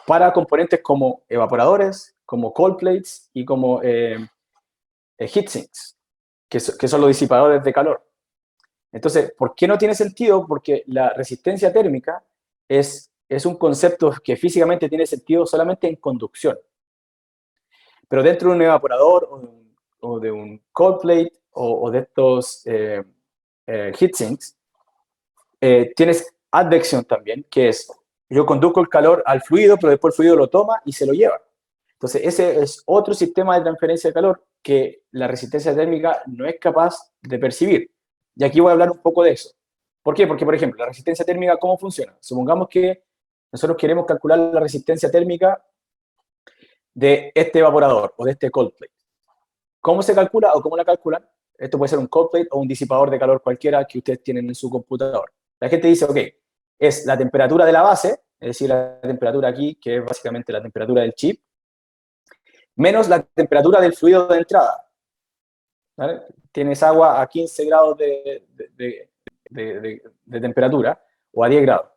Speaker 2: para componentes como evaporadores, como cold plates y como heat sinks, que son los disipadores de calor. Entonces, ¿por qué no tiene sentido? Porque la resistencia térmica es un concepto que físicamente tiene sentido solamente en conducción. Pero dentro de un evaporador o de un cold plate o de estos heat sinks, tienes advección también, que es yo conduzco el calor al fluido, pero después el fluido lo toma y se lo lleva. Entonces, ese es otro sistema de transferencia de calor que la resistencia térmica no es capaz de percibir. Y aquí voy a hablar un poco de eso. ¿Por qué? Porque, por ejemplo, la resistencia térmica, ¿cómo funciona? Supongamos que nosotros queremos calcular la resistencia térmica de este evaporador o de este cold plate. ¿Cómo se calcula o cómo la calculan? Esto puede ser un cold plate o un disipador de calor cualquiera que ustedes tienen en su computador. La gente dice, ok, es la temperatura de la base, es decir, la temperatura aquí, que es básicamente la temperatura del chip, menos la temperatura del fluido de entrada. ¿Vale? Tienes agua a 15 grados de temperatura o a 10 grados.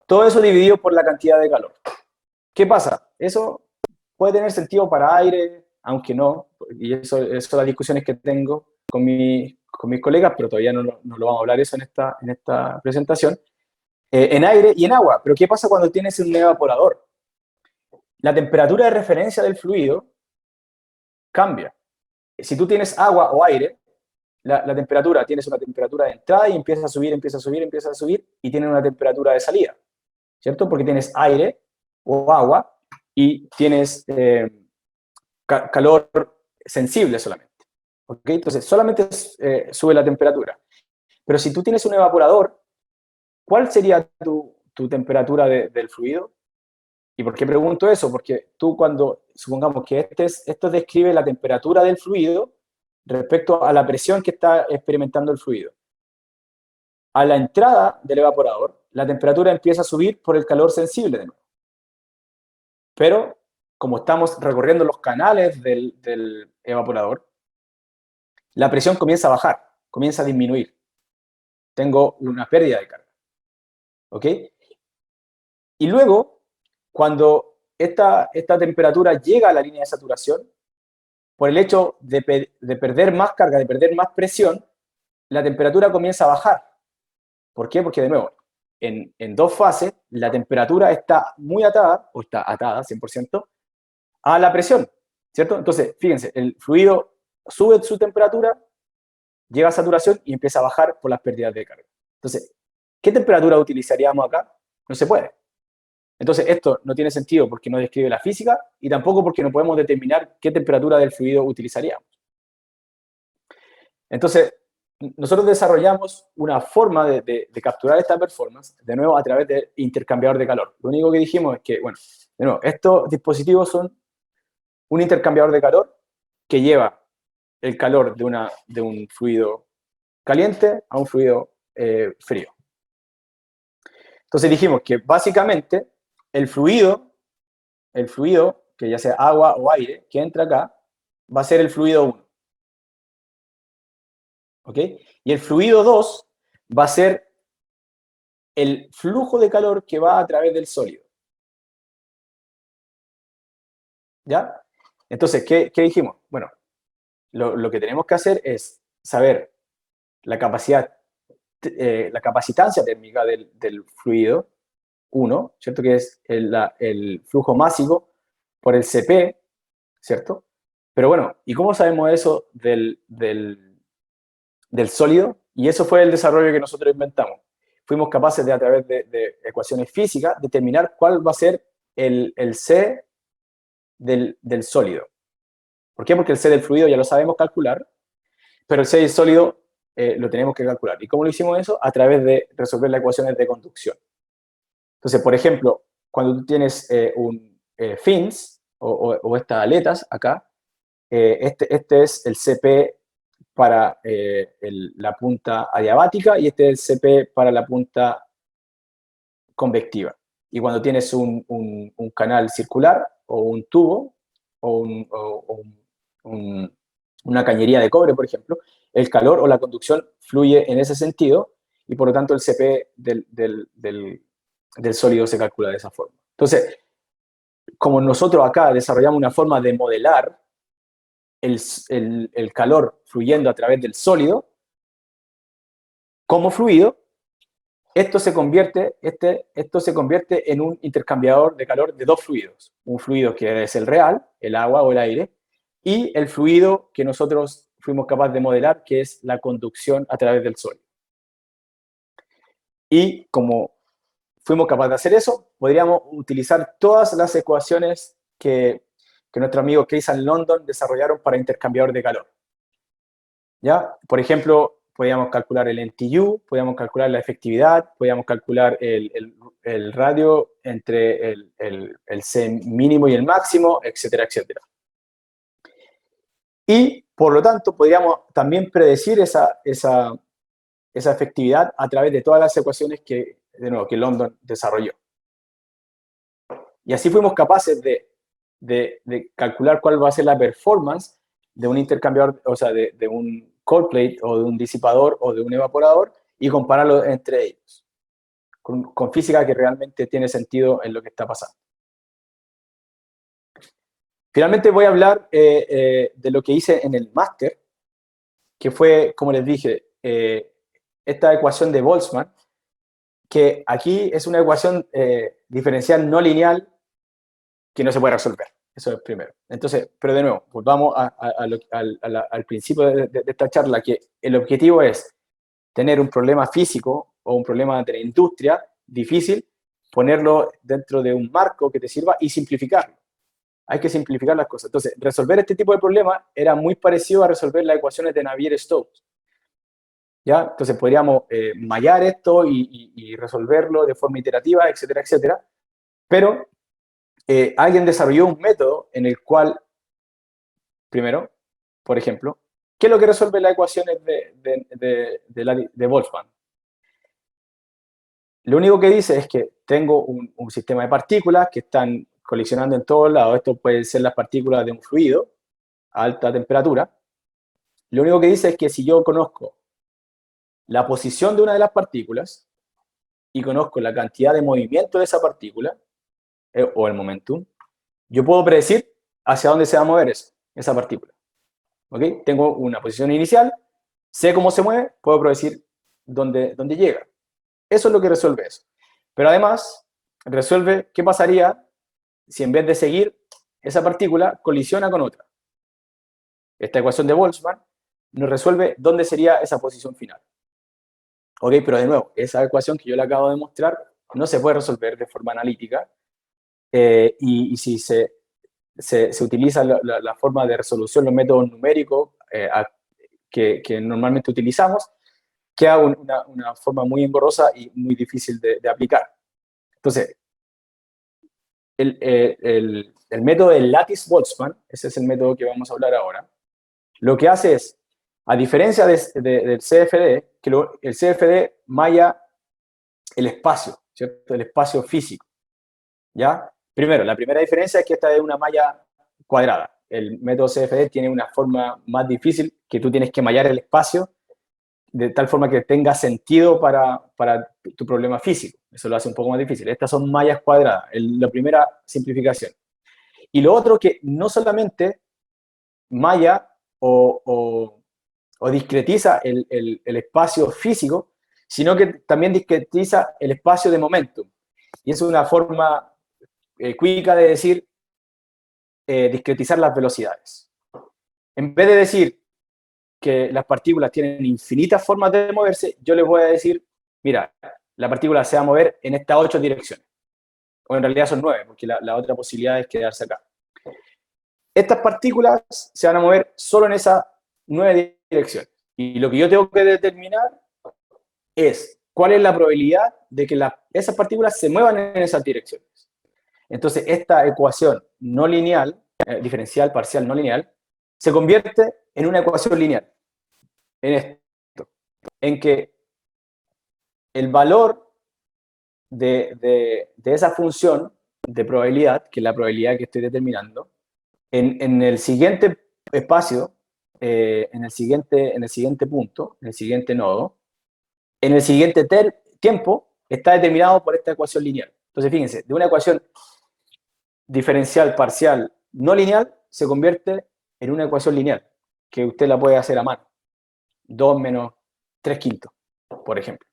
Speaker 2: Todo eso dividido por la cantidad de calor. ¿Qué pasa? Eso puede tener sentido para aire, aunque no, y eso son las discusiones que tengo con mis colegas, pero todavía no lo vamos a hablar eso en esta presentación, en aire y en agua. Pero ¿qué pasa cuando tienes un evaporador? La temperatura de referencia del fluido cambia. Si tú tienes agua o aire, la temperatura, tienes una temperatura de entrada y empieza a subir, y tiene una temperatura de salida, ¿cierto? Porque tienes aire o agua y tienes calor sensible solamente, ¿ok? Entonces, solamente sube la temperatura. Pero si tú tienes un evaporador, ¿cuál sería tu temperatura del fluido? ¿Y por qué pregunto eso? Porque tú supongamos que esto describe la temperatura del fluido respecto a la presión que está experimentando el fluido. A la entrada del evaporador, la temperatura empieza a subir por el calor sensible de nuevo. Pero, como estamos recorriendo los canales del evaporador, la presión comienza a bajar, comienza a disminuir. Tengo una pérdida de carga. ¿Ok? Y luego, cuando esta temperatura llega a la línea de saturación, por el hecho de perder más carga, de perder más presión, la temperatura comienza a bajar. ¿Por qué? Porque, de nuevo, en dos fases, la temperatura está muy atada, o está atada 100%, a la presión, ¿cierto? Entonces, fíjense, el fluido sube su temperatura, llega a saturación y empieza a bajar por las pérdidas de carga. Entonces, ¿qué temperatura utilizaríamos acá? No se puede. Entonces, esto no tiene sentido porque no describe la física y tampoco porque no podemos determinar qué temperatura del fluido utilizaríamos. Entonces, nosotros desarrollamos una forma de capturar esta performance, de nuevo, a través del intercambiador de calor. Lo único que dijimos es que, bueno, de nuevo, estos dispositivos son un intercambiador de calor que lleva el calor de un fluido caliente a un fluido frío. Entonces dijimos que básicamente el fluido, que ya sea agua o aire, que entra acá, va a ser el fluido 1. ¿ok? Y el fluido 2 va a ser el flujo de calor que va a través del sólido. ¿Ya? Entonces, ¿qué dijimos? Bueno, lo que tenemos que hacer es saber la capacidad, la capacitancia térmica del fluido 1, ¿cierto? Que es el flujo másico por el Cp, ¿cierto? Pero bueno, ¿y cómo sabemos eso del sólido? Y eso fue el desarrollo que nosotros inventamos. Fuimos capaces de, a través de ecuaciones físicas, determinar cuál va a ser el C del sólido. ¿Por qué? Porque el C del fluido ya lo sabemos calcular, pero el C del sólido lo tenemos que calcular. ¿Y cómo lo hicimos eso? A través de resolver las ecuaciones de conducción. Entonces, por ejemplo, cuando tú tienes un fins o estas aletas acá, este es el Cp para la punta adiabática y este es el Cp para la punta convectiva. Y cuando tienes un canal circular o un tubo o una cañería de cobre, por ejemplo, el calor o la conducción fluye en ese sentido y por lo tanto el Cp del sólido se calcula de esa forma. Entonces, como nosotros acá desarrollamos una forma de modelar el calor fluyendo a través del sólido como fluido, esto se convierte en un intercambiador de calor de dos fluidos. Un fluido que es el real, el agua o el aire, y el fluido que nosotros fuimos capaces de modelar, que es la conducción a través del sólido. Y como fuimos capaces de hacer eso, podríamos utilizar todas las ecuaciones que nuestros amigos Case and London desarrollaron para intercambiador de calor. ¿Ya? Por ejemplo, podíamos calcular el NTU, podíamos calcular la efectividad, podíamos calcular el radio entre el C mínimo y el máximo, etcétera, etcétera. Y, por lo tanto, podríamos también predecir esa efectividad a través de todas las ecuaciones que London desarrolló. Y así fuimos capaces de calcular cuál va a ser la performance de un intercambiador, o sea, de un cold plate o de un disipador o de un evaporador y compararlo entre ellos, con física que realmente tiene sentido en lo que está pasando. Finalmente voy a hablar de lo que hice en el máster, que fue, como les dije, esta ecuación de Boltzmann, que aquí es una ecuación diferencial no lineal que no se puede resolver. Eso es primero. Entonces, pero de nuevo, volvamos al principio de esta charla, que el objetivo es tener un problema físico o un problema de la industria difícil, ponerlo dentro de un marco que te sirva y simplificarlo. Hay que simplificar las cosas. Entonces, resolver este tipo de problemas era muy parecido a resolver las ecuaciones de Navier-Stokes. ¿Ya? Entonces, podríamos mallar esto y resolverlo de forma iterativa, etcétera, etcétera. Pero alguien desarrolló un método en el cual, primero, por ejemplo, ¿qué es lo que resuelve las ecuaciones de Boltzmann? Lo único que dice es que tengo un sistema de partículas que están colisionando en todos lados. Esto pueden ser las partículas de un fluido a alta temperatura. Lo único que dice es que si yo conozco la posición de una de las partículas y conozco la cantidad de movimiento de esa partícula, o el momentum, yo puedo predecir hacia dónde se va a mover esa partícula. ¿Okay? Tengo una posición inicial, sé cómo se mueve, puedo predecir dónde llega. Eso es lo que resuelve eso. Pero además, resuelve qué pasaría si en vez de seguir esa partícula colisiona con otra. Esta ecuación de Boltzmann nos resuelve dónde sería esa posición final. ¿Ok? Pero de nuevo, esa ecuación que yo le acabo de mostrar no se puede resolver de forma analítica y si se utiliza la forma de resolución, los métodos numéricos que normalmente utilizamos, queda una forma muy engorrosa y muy difícil de aplicar. Entonces, el método de Lattice-Boltzmann, ese es el método que vamos a hablar ahora, lo que hace es, a diferencia del CFD, que el CFD malla el espacio, ¿cierto? El espacio físico, ¿ya? Primero, la primera diferencia es que esta es una malla cuadrada. El método CFD tiene una forma más difícil, que tú tienes que mallar el espacio de tal forma que tenga sentido para tu problema físico. Eso lo hace un poco más difícil. Estas son mallas cuadradas, la primera simplificación. Y lo otro que no solamente malla o discretiza el espacio físico, sino que también discretiza el espacio de momentum. Y es una forma cuica de decir discretizar las velocidades. En vez de decir que las partículas tienen infinitas formas de moverse, yo les voy a decir, mira, la partícula se va a mover en estas 8 direcciones. O en realidad son 9, porque la otra posibilidad es quedarse acá. Estas partículas se van a mover solo en esas 9 direcciones. Y lo que yo tengo que determinar es cuál es la probabilidad de que esas partículas se muevan en esas direcciones. Entonces, esta ecuación no lineal, diferencial parcial no lineal, se convierte en una ecuación lineal. En esto, en que el valor de esa función de probabilidad, que es la probabilidad que estoy determinando, en el siguiente espacio, en el siguiente punto, en el siguiente nodo, en el siguiente tiempo, está determinado por esta ecuación lineal. Entonces, fíjense, de una ecuación diferencial parcial no lineal se convierte en una ecuación lineal, que usted la puede hacer a mano. 2 menos 3 quintos, por ejemplo.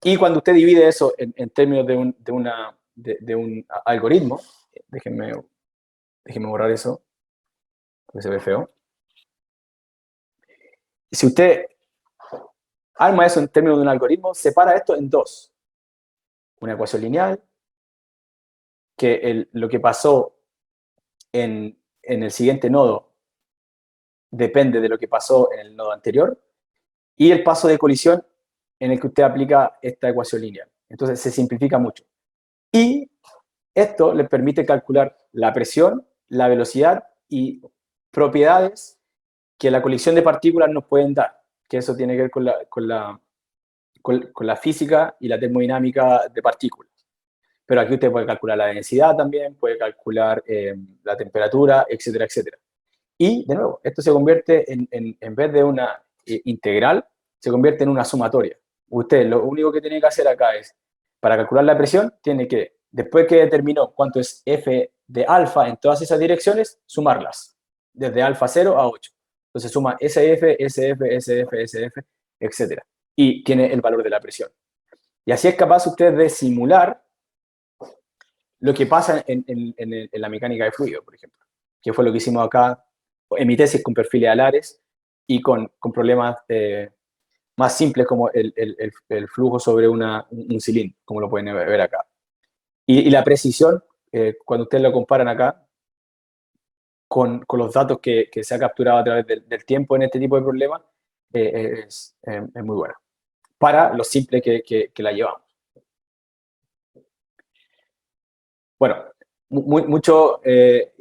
Speaker 2: Y cuando usted divide eso en términos de un algoritmo, déjenme borrar eso, porque se ve feo. Si usted arma eso en términos de un algoritmo, separa esto en 2. Una ecuación lineal, que lo que pasó en el siguiente nodo depende de lo que pasó en el nodo anterior, y el paso de colisión en el que usted aplica esta ecuación lineal. Entonces se simplifica mucho. Y esto le permite calcular la presión, la velocidad y propiedades que la colisión de partículas nos pueden dar, que eso tiene que ver con la física y la termodinámica de partículas. Pero aquí usted puede calcular la densidad también, puede calcular la temperatura, etcétera, etcétera. Y, de nuevo, esto se convierte en vez de una integral, se convierte en una sumatoria. Usted lo único que tiene que hacer acá es, para calcular la presión, tiene que, después que determinó cuánto es F de alfa en todas esas direcciones, sumarlas, desde alfa 0 a 8. Entonces suma SF, SF, SF, SF, etcétera. Y tiene el valor de la presión. Y así es capaz usted de simular lo que pasa en la mecánica de fluido, por ejemplo, que fue lo que hicimos acá en mi tesis con perfiles alares y con problemas más simples como el flujo sobre un cilindro, como lo pueden ver acá. Y la precisión, cuando ustedes lo comparan acá con los datos que se ha capturado a través del tiempo en este tipo de problemas, es muy buena, para lo simple que la llevamos. Bueno, mucho de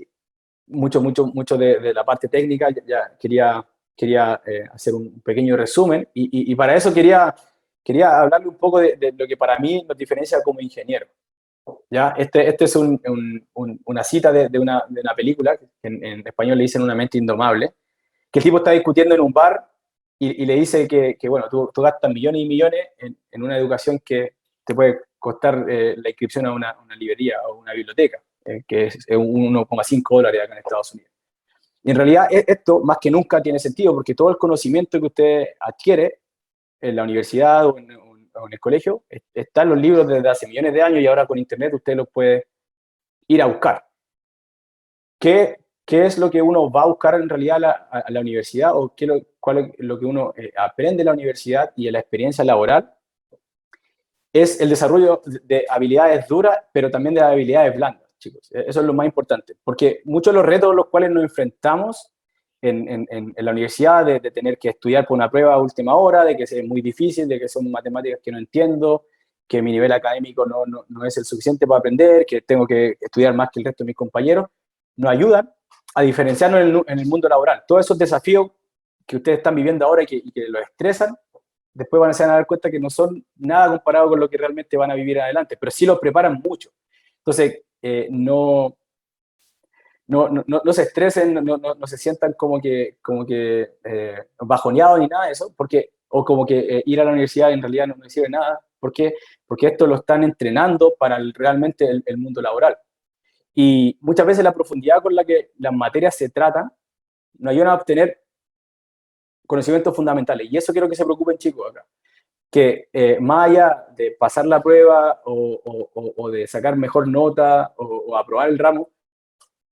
Speaker 2: la parte técnica, ya quería hacer un pequeño resumen y para eso quería hablarle un poco de lo que para mí nos diferencia como ingeniero. ¿Ya? Este es una cita de una película, que en español le dicen Una mente indomable, que el tipo está discutiendo en un bar y le dice que bueno, tú gastas millones y millones en una educación que te puede costar la inscripción a una librería o una biblioteca, que es $1,5 acá en Estados Unidos. Y en realidad esto más que nunca tiene sentido porque todo el conocimiento que usted adquiere en la universidad o en el colegio está en los libros desde hace millones de años y ahora con internet usted los puede ir a buscar. ¿Qué es lo que uno va a buscar en realidad a la universidad o cuál es lo que uno aprende en la universidad y en la experiencia laboral? Es el desarrollo de habilidades duras, pero también de habilidades blandas, chicos. Eso es lo más importante, porque muchos de los retos a los cuales nos enfrentamos en la universidad, de tener que estudiar por una prueba a última hora, de que es muy difícil, de que son matemáticas que no entiendo, que mi nivel académico no es el suficiente para aprender, que tengo que estudiar más que el resto de mis compañeros, nos ayudan a diferenciarnos en el mundo laboral. Todos esos desafíos que ustedes están viviendo ahora y que los estresan, después van a dar cuenta que no son nada comparado con lo que realmente van a vivir adelante, pero sí los preparan mucho. Entonces, no se estresen, no se sientan como que bajoneados ni nada de eso, porque o como que ir a la universidad en realidad no me sirve de nada. ¿Por qué? Porque esto lo están entrenando para realmente el mundo laboral. Y muchas veces la profundidad con la que las materias se tratan nos ayudan a obtener conocimientos fundamentales. Y eso quiero que se preocupen, chicos, acá. Que más allá de pasar la prueba o de sacar mejor nota o aprobar el ramo,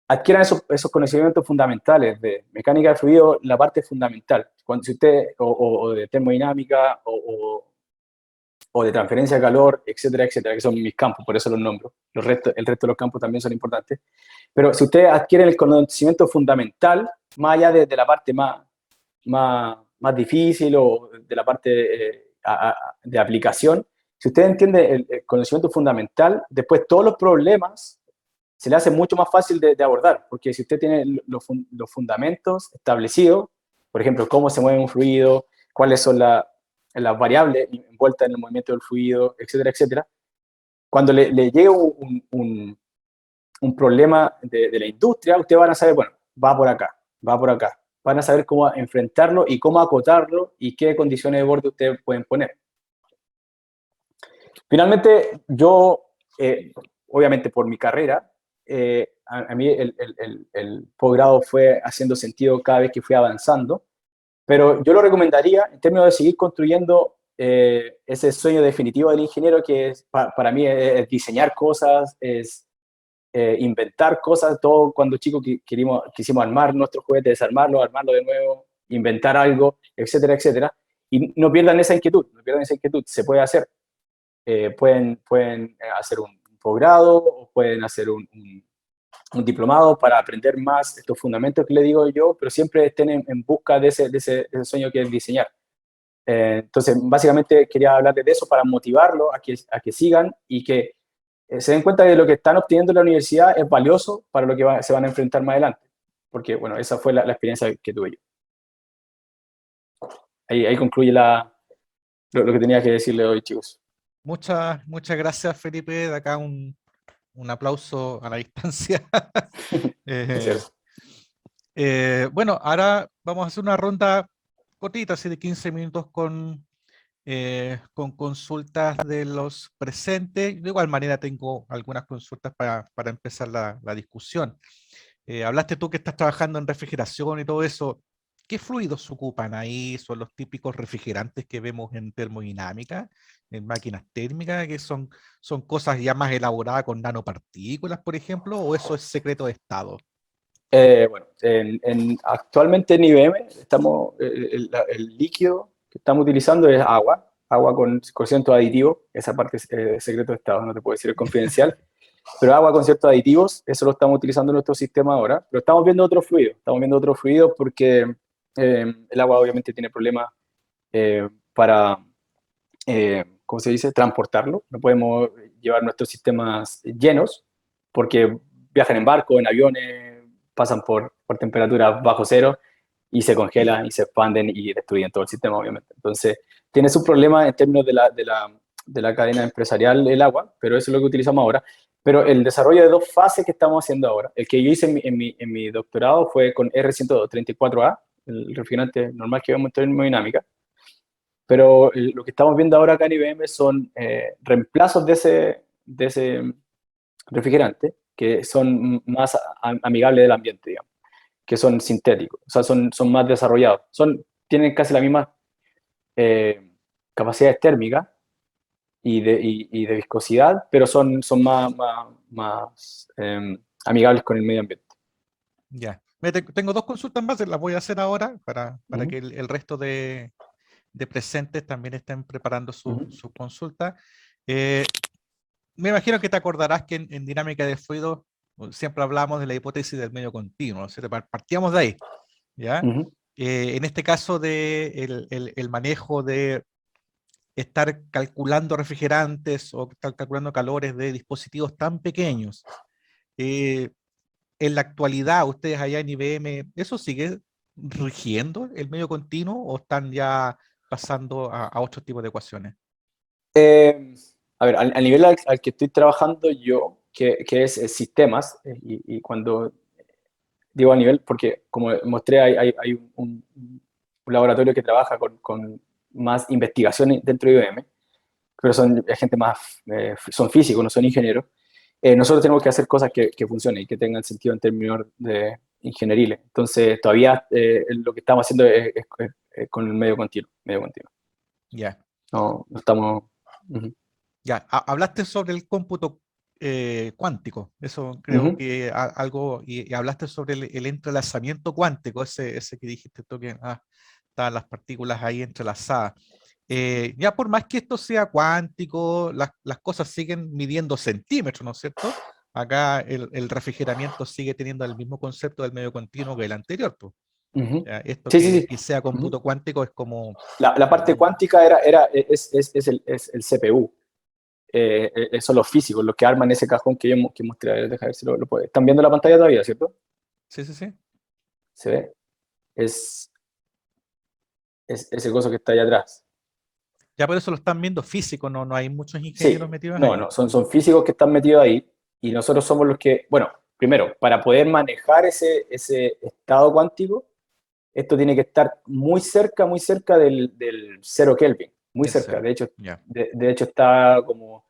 Speaker 2: adquieran esos conocimientos fundamentales de mecánica de fluido, la parte fundamental. Cuando si usted, o de termodinámica, o de transferencia de calor, etcétera, etcétera, que son mis campos, por eso los nombro. El resto de los campos también son importantes. Pero si ustedes adquieren el conocimiento fundamental, más allá de la parte más difícil o de la parte de aplicación, si usted entiende el conocimiento fundamental, después todos los problemas se le hace mucho más fácil de abordar, porque si usted tiene los fundamentos establecidos, por ejemplo, cómo se mueve un fluido, cuáles son las variables envueltas en el movimiento del fluido, etcétera, etcétera, cuando le llegue un problema de la industria, ustedes van a saber, bueno, va por acá, va por acá. Van a saber cómo enfrentarlo y cómo acotarlo y qué condiciones de borde ustedes pueden poner. Finalmente, yo, obviamente por mi carrera, a mí el posgrado fue haciendo sentido cada vez que fui avanzando, pero yo lo recomendaría en términos de seguir construyendo ese sueño definitivo del ingeniero, que es, para mí es diseñar cosas, es inventar cosas. Todo cuando chicos quisimos armar nuestros juguetes, desarmarlos, armarlo de nuevo, inventar algo, etcétera, etcétera. Y no pierdan esa inquietud, no pierdan esa inquietud, se puede hacer. Pueden hacer un posgrado o pueden hacer un diplomado para aprender más estos fundamentos que le digo yo, pero siempre estén en busca de ese sueño que es diseñar. Entonces, básicamente quería hablarles de eso para motivarlos a que sigan y que se den cuenta de que lo que están obteniendo en la universidad es valioso para lo que se van a enfrentar más adelante. Porque, bueno, esa fue la experiencia que tuve yo. Ahí concluye lo que tenía que decirle hoy, chicos.
Speaker 1: Muchas gracias, Felipe. De acá un aplauso a la distancia. Eh,
Speaker 2: Gracias.
Speaker 1: bueno, ahora vamos a hacer una ronda cortita, así de 15 minutos con consultas de los presentes. De igual manera tengo algunas consultas para empezar la discusión. Hablaste tú que estás trabajando en refrigeración y todo eso. ¿Qué fluidos se ocupan ahí? ¿Son los típicos refrigerantes que vemos en termodinámica, en máquinas térmicas, que son cosas ya más elaboradas con nanopartículas, por ejemplo, o eso es secreto de Estado?
Speaker 2: Bueno, actualmente en IBM el líquido que estamos utilizando es agua con ciertos aditivos. Esa parte es secreto de Estado, no te puedo decir, es confidencial, pero agua con ciertos aditivos, eso lo estamos utilizando en nuestro sistema ahora, pero estamos viendo otros fluidos porque el agua obviamente tiene problemas para, ¿cómo se dice?, transportarlo. No podemos llevar nuestros sistemas llenos porque viajan en barco, en aviones, pasan por temperaturas bajo cero y se congelan y se expanden y destruyen todo el sistema, obviamente. Entonces, tiene sus problemas en términos de la cadena empresarial el agua, pero eso es lo que utilizamos ahora. Pero el desarrollo de dos fases que estamos haciendo ahora, el que yo hice en mi doctorado fue con R134A, el refrigerante normal que vemos en termodinámica, pero lo que estamos viendo ahora acá en IBM son reemplazos de ese refrigerante que son más amigables del ambiente, digamos, que son sintéticos, o sea, son más desarrollados. Tienen casi la misma eh, capacidades térmicas y de viscosidad, pero son más amigables con el medio ambiente.
Speaker 1: Ya. Tengo dos consultas más, las voy a hacer ahora para
Speaker 2: Ujú,
Speaker 1: que el resto de presentes también estén preparando
Speaker 2: ujú,
Speaker 1: su consulta. Eh, Me imagino que te acordarás que en dinámica de fluidos siempre hablamos de la hipótesis del medio continuo, ¿no es cierto? Partíamos de ahí, ¿ya?
Speaker 2: ujú.
Speaker 1: En este caso de el manejo de estar calculando refrigerantes o estar calculando calores de dispositivos tan pequeños, eh, en la actualidad, ustedes allá en IBM, ¿eso sigue rigiendo el medio continuo o están ya pasando a otro tipo de ecuaciones?
Speaker 2: A ver, al nivel al que estoy trabajando yo, que es sistemas, y cuando digo a nivel, porque como mostré, hay un laboratorio que trabaja con más investigación dentro de IBM, pero son gente más, son físicos, no son ingenieros. Nosotros tenemos que hacer cosas que funcionen y que tengan sentido en términos de ingenieriles. Entonces, todavía lo que estamos haciendo es con el medio continuo, medio continuo.
Speaker 1: Ya.
Speaker 2: No, no estamos...
Speaker 1: Ya, hablaste sobre el cómputo cuántico, eso creo
Speaker 2: Ujú.
Speaker 1: que algo, y hablaste sobre el entrelazamiento cuántico, ese que dijiste tú que estaban las partículas ahí entrelazadas. Ya por más que esto sea cuántico, las cosas siguen midiendo centímetros, ¿no es cierto? Acá el refrigeramiento sigue teniendo el mismo concepto del medio continuo que el anterior, pues.
Speaker 2: Ujú.
Speaker 1: Ya, esto
Speaker 2: Sí, sí, sí.
Speaker 1: que sea
Speaker 2: Ujú.
Speaker 1: cómputo cuántico es como
Speaker 2: La parte cuántica es el CPU. Son los físicos los que arman ese cajón que mostré. A ver, deja ver si lo puede. ¿Están viendo la pantalla todavía, cierto?
Speaker 1: Sí, sí, sí.
Speaker 2: ¿Se ve? Es, es ese coso que está allá atrás.
Speaker 1: Ya por eso lo están viendo físico, no hay muchos ingenieros
Speaker 2: Sí,
Speaker 1: metidos
Speaker 2: no,
Speaker 1: ahí.
Speaker 2: no, son físicos que están metidos ahí y nosotros somos los que, bueno, primero, para poder manejar ese estado cuántico, esto tiene que estar muy cerca del 0 Kelvin, muy
Speaker 1: Del
Speaker 2: cerca.
Speaker 1: cero.
Speaker 2: De hecho,
Speaker 1: Ya.
Speaker 2: de hecho está como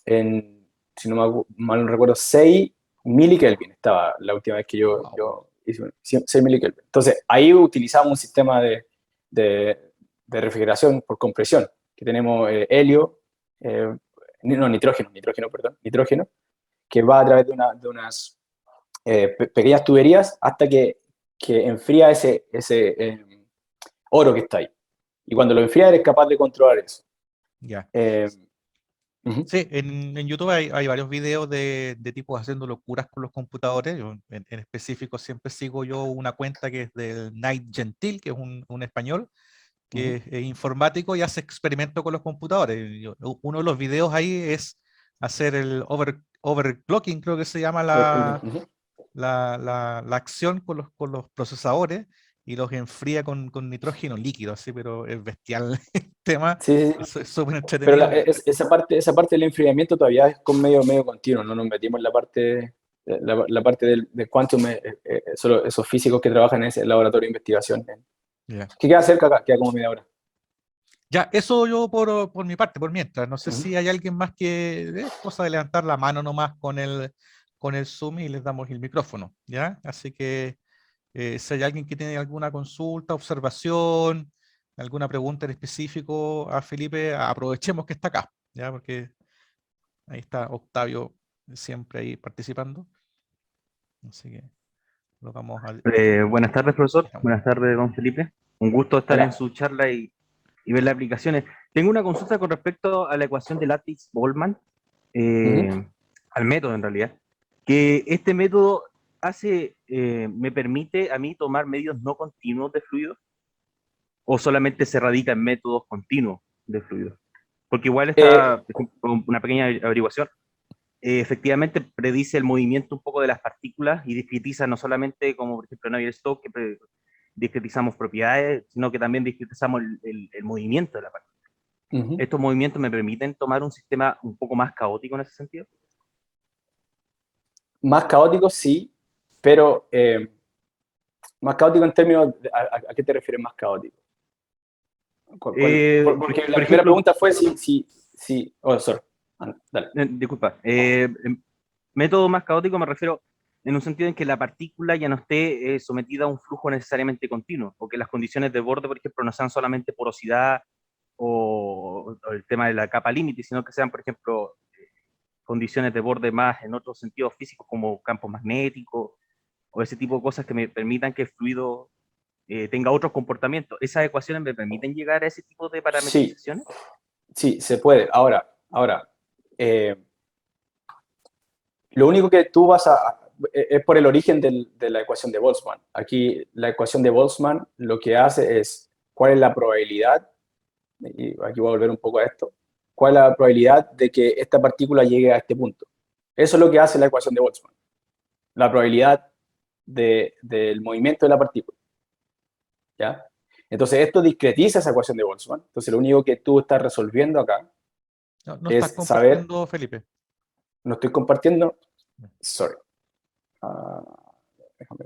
Speaker 2: en, si no mal no recuerdo, 6 milikelvin estaba la última vez que
Speaker 1: Wow.
Speaker 2: yo hice 6 milikelvin. Entonces, ahí utilizamos un sistema de, de refrigeración por compresión, que tenemos helio, no, nitrógeno, que va a través de unas pequeñas tuberías hasta que enfría ese oro que está ahí. Y cuando lo enfría, eres capaz de controlar eso.
Speaker 1: Ya.
Speaker 2: Eh, uh-huh,
Speaker 1: Sí, en YouTube hay varios videos de tipos haciendo locuras con los computadores. Yo, en específico, siempre sigo yo una cuenta que es del Night Gentil, que es un español,
Speaker 2: uh-huh,
Speaker 1: que es informático y hace experimentos con los computadores. Uno de los videos ahí es hacer el overclocking, creo que se llama
Speaker 2: uh-huh.
Speaker 1: la acción con los procesadores y los enfría con nitrógeno líquido, así, pero es bestial el tema,
Speaker 2: Sí, sí, sí.
Speaker 1: es súper
Speaker 2: Pero
Speaker 1: entretenido.
Speaker 2: esa parte del enfriamiento todavía es con medio continuo, no nos metimos en la parte del quantum, solo esos físicos que trabajan en ese laboratorio de investigación.
Speaker 1: Ya.
Speaker 2: Que queda cerca acá, queda como media hora.
Speaker 1: Ya, eso yo por mi parte, por mientras. No sé
Speaker 2: Uh-huh.
Speaker 1: si hay alguien más que es cosa de levantar la mano nomás con el Zoom y les damos el micrófono, ¿ya? Así que si hay alguien que tiene alguna consulta, observación, alguna pregunta en específico a Felipe, aprovechemos que está acá, ¿ya? Porque ahí está Octavio siempre ahí participando. Así que lo vamos a...
Speaker 3: Buenas tardes, profesor.
Speaker 1: dejamos.
Speaker 3: Buenas tardes, don Felipe. Un gusto estar en
Speaker 2: Hola.
Speaker 3: su charla y ver las aplicaciones. Tengo una consulta con respecto a la ecuación de Lattice-Boltzmann,
Speaker 2: Uh-huh.
Speaker 3: al método en realidad, que este método me permite a mí tomar medios no continuos de fluidos o solamente se radica en métodos continuos de fluidos. Porque igual está,
Speaker 2: Eh,
Speaker 3: por ejemplo, una pequeña averiguación, efectivamente predice el movimiento un poco de las partículas y discretiza no solamente como por ejemplo Navier-Stokes, que discretizamos propiedades, sino que también discretizamos el movimiento de la partícula.
Speaker 2: uh-huh.
Speaker 3: ¿Estos movimientos me permiten tomar un sistema un poco más caótico en ese sentido?
Speaker 2: Más caótico, sí, pero más caótico en términos ¿a qué te refieres más caótico? Porque la
Speaker 3: Por
Speaker 2: primera
Speaker 3: ejemplo,
Speaker 2: pregunta fue si oh, sorry. Dale.
Speaker 3: disculpa, método más caótico me refiero en un sentido en que la partícula ya no esté sometida a un flujo necesariamente continuo, o que las condiciones de borde, por ejemplo, no sean solamente porosidad o el tema de la capa límite, sino que sean, por ejemplo, condiciones de borde más en otros sentidos físicos, como campos magnéticos, o ese tipo de cosas que me permitan que el fluido tenga otros comportamientos. ¿Esas ecuaciones me permiten llegar a ese tipo de
Speaker 2: Sí,
Speaker 3: parametrizaciones?
Speaker 2: sí, se puede. Ahora, eh, lo único que tú vas es por el origen de la ecuación de Boltzmann. Aquí la ecuación de Boltzmann lo que hace es cuál es la probabilidad, y aquí voy a volver un poco a esto, cuál es la probabilidad de que esta partícula llegue a este punto. Eso es lo que hace la ecuación de Boltzmann, la probabilidad del movimiento de la partícula. ¿Ya? Entonces esto discretiza esa ecuación de Boltzmann. Entonces lo único que tú estás resolviendo acá
Speaker 1: No estás
Speaker 2: es saber,
Speaker 1: compartiendo, Felipe.
Speaker 2: no estoy compartiendo, sorry. Uh, déjame.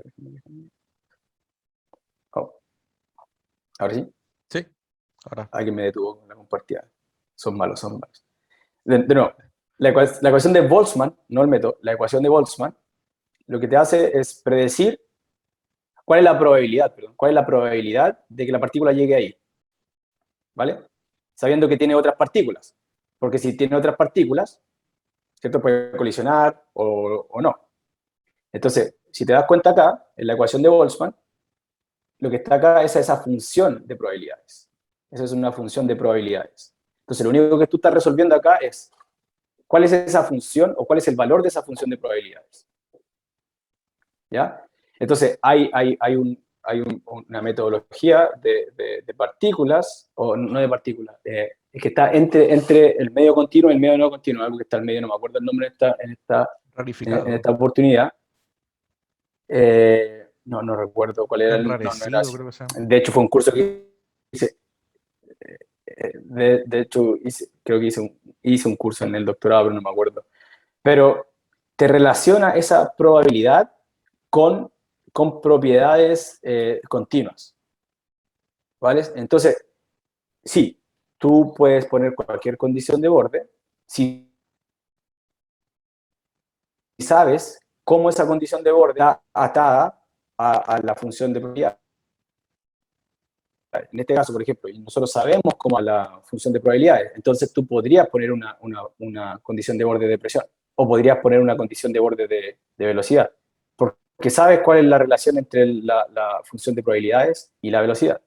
Speaker 2: Oh, ahora sí.
Speaker 1: Sí. Ahora,
Speaker 2: Alguien me detuvo con la compartida. Son malos, son malos. De nuevo, la ecuación de Boltzmann, no el método, la ecuación de Boltzmann, lo que te hace es predecir cuál es la probabilidad, de que la partícula llegue ahí, ¿vale? Sabiendo que tiene otras partículas, porque si tiene otras partículas, ¿cierto? Puede colisionar o no. Entonces, si te das cuenta acá, en la ecuación de Boltzmann, lo que está acá es esa función de probabilidades. Esa es una función de probabilidades. Entonces, lo único que tú estás resolviendo acá es cuál es esa función o cuál es el valor de esa función de probabilidades. ¿Ya? Entonces, hay una metodología de partículas, o no de partículas, que está entre el medio continuo y el medio no continuo, algo que está al medio, no me acuerdo el nombre
Speaker 1: rarificado,
Speaker 2: en esta oportunidad. No recuerdo cuál era no era
Speaker 1: enrarecido,
Speaker 2: así.
Speaker 1: creo que se llama.
Speaker 2: De hecho, fue un curso que hice. De hecho, creo que hice un curso en el doctorado, pero no me acuerdo. Pero te relaciona esa probabilidad con propiedades continuas, ¿vale? Entonces, sí, tú puedes poner cualquier condición de borde si sabes cómo esa condición de borde está atada a la función de probabilidad. En este caso, por ejemplo, nosotros sabemos cómo es la función de probabilidades, entonces tú podrías poner una condición de borde de presión, o podrías poner una condición de borde de velocidad, porque sabes cuál es la relación entre la función de probabilidades y la velocidad.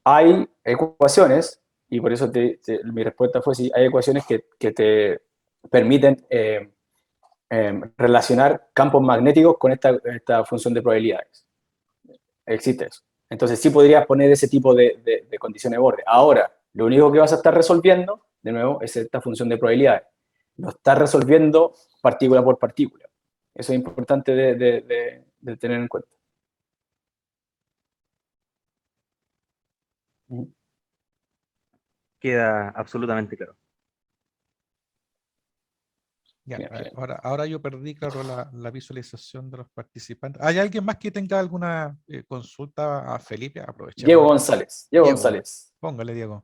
Speaker 2: Hay ecuaciones, y por eso mi respuesta fue sí, hay ecuaciones que te permiten relacionar campos magnéticos con esta función de probabilidades. Existe eso. Entonces sí podrías poner ese tipo de condiciones de borde. Ahora, lo único que vas a estar resolviendo, de nuevo, es esta función de probabilidades. Lo estás resolviendo partícula por partícula. Eso es importante de tener en cuenta.
Speaker 3: Queda absolutamente claro.
Speaker 1: Ya,
Speaker 2: Bien, bien.
Speaker 1: ahora yo perdí, claro, la visualización de los participantes. ¿Hay alguien más que tenga alguna consulta a Felipe? Aprovechemos.
Speaker 2: Diego González. Diego
Speaker 1: Diego.
Speaker 2: González.
Speaker 1: Póngale, Diego.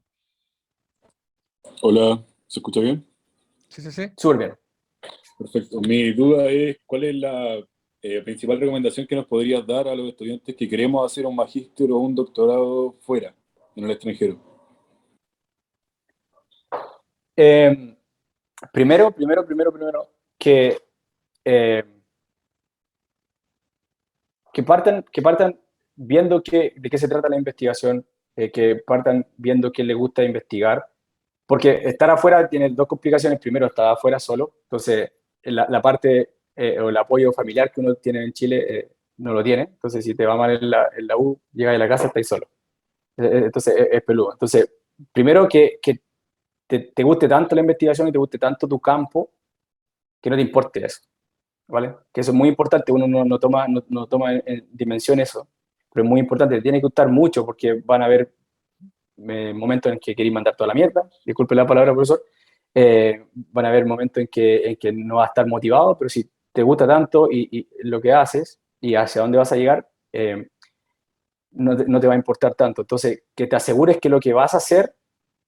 Speaker 4: Hola, ¿se escucha bien?
Speaker 1: Sí, sí, sí.
Speaker 2: Súper bien.
Speaker 4: Perfecto. Mi duda es, ¿cuál es la principal recomendación que nos podrías dar a los estudiantes que queremos hacer un magíster o un doctorado fuera, en el extranjero?
Speaker 2: Primero, que partan viendo de qué se trata la investigación, que partan viendo qué les gusta investigar, porque estar afuera tiene dos complicaciones. Primero, estar afuera solo, entonces la parte o el apoyo familiar que uno tiene en Chile no lo tiene, entonces si te va mal en la U, llegas a la casa, estás solo. Entonces es peludo. Entonces, primero que te guste tanto la investigación y te guste tanto tu campo, que no te importe eso, ¿vale? Que eso es muy importante, uno no toma en dimensión eso, pero es muy importante, te tiene que gustar mucho porque van a haber momentos en que queréis mandar toda la mierda, disculpe la palabra, profesor, van a haber momentos en que no vas a estar motivado, pero si te gusta tanto y lo que haces y hacia dónde vas a llegar, no te va a importar tanto. Entonces, que te asegures que lo que vas a hacer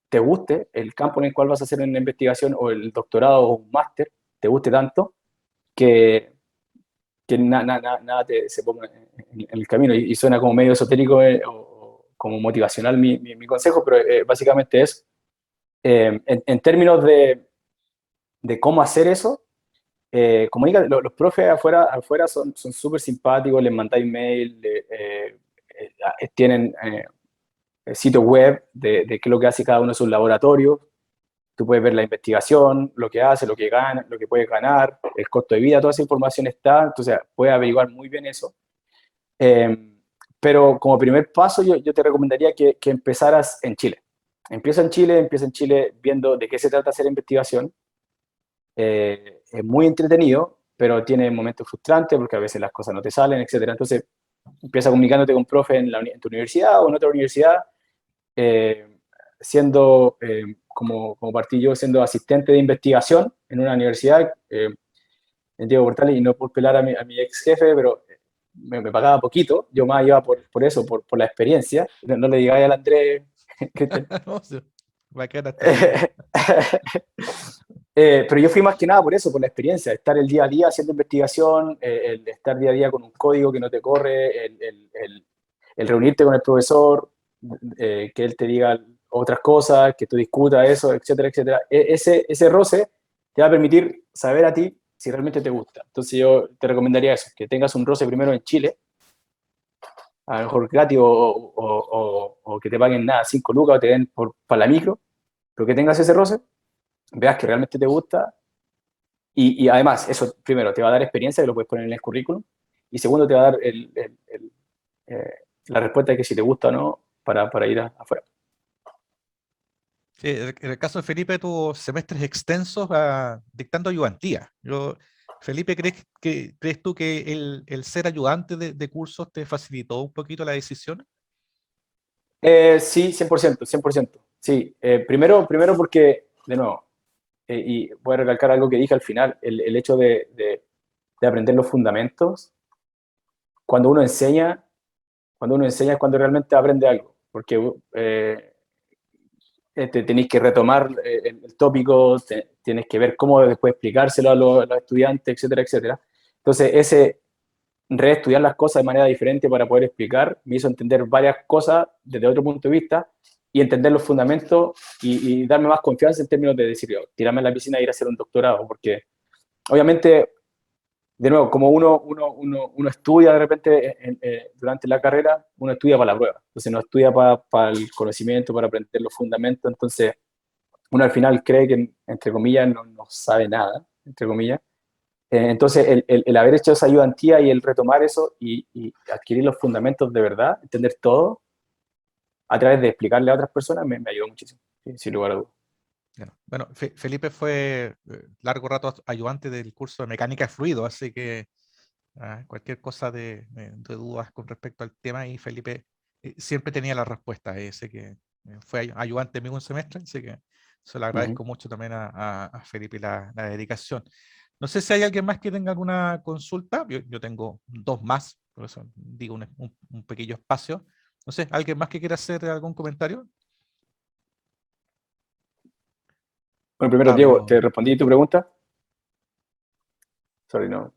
Speaker 2: te guste, el campo en el cual vas a hacer una investigación o el doctorado o un máster, te guste tanto que nada se ponga en el camino. Y suena como medio esotérico o como motivacional mi consejo, pero básicamente es, en términos de cómo hacer eso, comunica, los profes afuera son súper simpáticos, les mandáis mail, tienen sitios web de qué es lo que hace cada uno de sus laboratorios. Tú puedes ver la investigación, lo que hace, lo que gana, lo que puedes ganar, el costo de vida, toda esa información está, entonces puedes averiguar muy bien eso. Pero como primer paso yo te recomendaría que empezaras en Chile. Empieza en Chile viendo de qué se trata hacer investigación. Es muy entretenido, pero tiene momentos frustrantes porque a veces las cosas no te salen, etcétera. Entonces, empieza comunicándote con profe en tu universidad o en otra universidad, siendo, como partí yo, siendo asistente de investigación en una universidad, en Diego Portales, y no por pelar a mi ex jefe, pero me pagaba poquito, yo más iba por eso, por la experiencia. No le digáis al Andrés Cristian.
Speaker 1: No, sí, bacana esta idea.
Speaker 2: Pero yo fui más que nada por eso, por la experiencia, estar el día a día haciendo investigación, el estar día a día con un código que no te corre, el reunirte con el profesor, que él te diga otras cosas, que tú discutas eso, etcétera, etcétera. Ese roce te va a permitir saber a ti si realmente te gusta. Entonces yo te recomendaría eso, que tengas un roce primero en Chile, a lo mejor gratis o que te paguen nada, 5 lucas o te den para la micro, pero que tengas ese roce, veas que realmente te gusta y además, eso primero te va a dar experiencia que lo puedes poner en el currículum y segundo te va a dar eh, la respuesta de que si te gusta o no para ir afuera.
Speaker 1: Sí, en el caso de Felipe tuvo semestres extensos dictando ayudantía. Felipe, ¿crees tú que el ser ayudante de cursos te facilitó un poquito la decisión?
Speaker 2: Sí, 100%, 100%. Sí, primero porque, de nuevo, y voy a recalcar algo que dije al final, el hecho de aprender los fundamentos, cuando uno enseña, es cuando realmente aprende algo, porque tenéis que retomar el tópico, tienes que ver cómo después explicárselo a los estudiantes, etcétera, etcétera. Entonces, ese reestudiar las cosas de manera diferente para poder explicar me hizo entender varias cosas desde otro punto de vista y entender los fundamentos y darme más confianza en términos de decir, yo, tirarme a la piscina e ir a hacer un doctorado, porque obviamente, de nuevo, como uno estudia de repente durante la carrera, uno estudia para la prueba, entonces no estudia para el conocimiento, para aprender los fundamentos, entonces uno al final cree que, entre comillas, no sabe nada, entre comillas. Entonces, el haber hecho esa ayudantía y el retomar eso y adquirir los fundamentos de verdad, entender todo, a través de explicarle a otras personas, me ayudó muchísimo, sin lugar a dudas.
Speaker 1: Bueno, Felipe fue largo rato ayudante del curso de mecánica de fluido, así que cualquier cosa de dudas con respecto al tema, y Felipe siempre tenía la respuesta. Sé que fue ayudante mío un semestre, así que se lo agradezco mucho también a Felipe la dedicación. No sé si hay alguien más que tenga alguna consulta. Yo tengo dos más, por eso digo un pequeño espacio. No sé, ¿alguien más que quiera hacer algún comentario?
Speaker 2: Bueno, primero, Diego, ¿te respondí tu pregunta? Sorry, no.